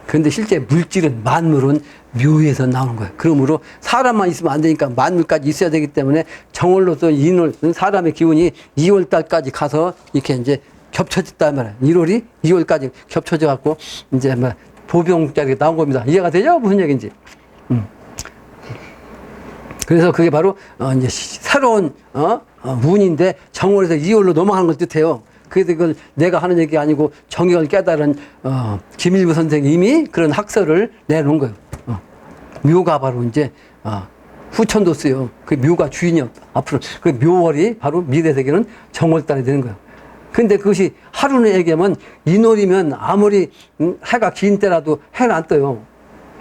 그런데 실제 물질은, 만물은 묘에서 나오는 거예요. 그러므로 사람만 있으면 안 되니까 만물까지 있어야 되기 때문에 정월로서 인월, 사람의 기운이 2월달까지 가서 이렇게 이제 겹쳐졌단 말이에요. 1월이 2월까지 겹쳐져 갖고 이제 뭐 보병자리가 나온 겁니다. 이해가 되죠? 무슨 얘기인지. 그래서 그게 바로 이제 새로운 운인데 정월에서 이월로 넘어가는 걸 뜻해요. 그래서 그걸 내가 하는 얘기 아니고 정역을 깨달은 김일부 선생이 이미 그런 학설을 내놓은 거예요. 묘가 바로 이제 후천도 쓰요. 그 묘가 주인이요. 앞으로 그 묘월이 바로 미래 세계는 정월달이 되는 거예요. 근데 그것이 하루는 얘기하면 이월이면 아무리 해가 긴 때라도 해는 안 떠요.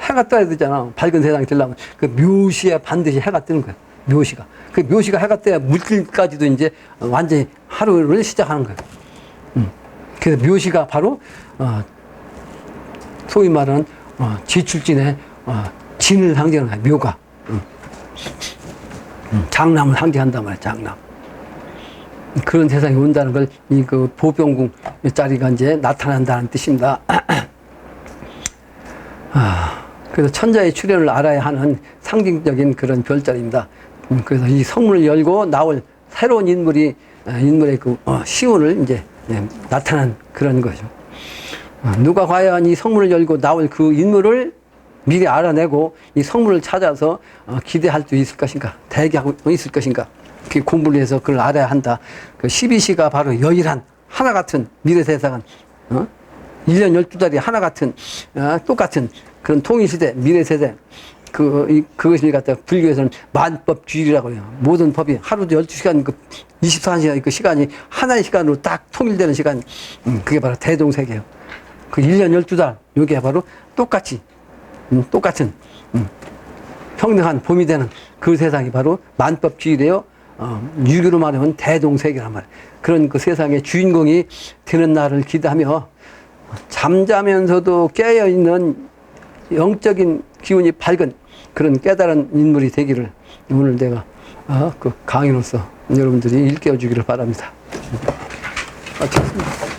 해가 떠야 되잖아. 밝은 세상이 되려면. 그 묘시에 반드시 해가 뜨는 거예요. 묘시가. 그 묘시가 해가 떠야 물질까지도 이제 완전히 하루를 시작하는 거예요. 그래서 묘시가 바로, 소위 말하는, 지출진의, 진을 상징하는 거예요. 묘가. 장남을 상징한단 말이에요. 장남. 그런 세상이 온다는 걸, 그 보병궁 자리가 이제 나타난다는 뜻입니다. 그래서 천자의 출현을 알아야 하는 상징적인 그런 별자리입니다. 그래서 이 성문을 열고 나올 새로운 인물의 그 시운을 이제 나타난 그런 거죠. 누가 과연 이 성문을 열고 나올 그 인물을 미리 알아내고 이 성문을 찾아서 기대할 수 있을 것인가, 대기하고 있을 것인가, 그 공부를 해서 그걸 알아야 한다. 그 12시가 바로 여일한 하나 같은 미래 세상은 1년 12달이 하나 같은 똑같은 그런 통일시대, 미래세대, 그것을 갖다가 불교에서는 만법주의라고 해요. 모든 법이 하루도 12시간, 24시간 그 시간이 하나의 시간으로 딱 통일되는 시간, 그게 바로 대동세계예요. 그 1년 12달, 요게 바로 똑같은, 평등한 봄이 되는 그 세상이 바로 만법주의래요. 유교로 말하면 대동세계란 말이에요. 그런 그 세상의 주인공이 되는 날을 기대하며 잠자면서도 깨어있는 영적인 기운이 밝은 그런 깨달은 인물이 되기를 오늘 내가 그 강의로서 여러분들이 일깨워 주기를 바랍니다. 마치겠습니다.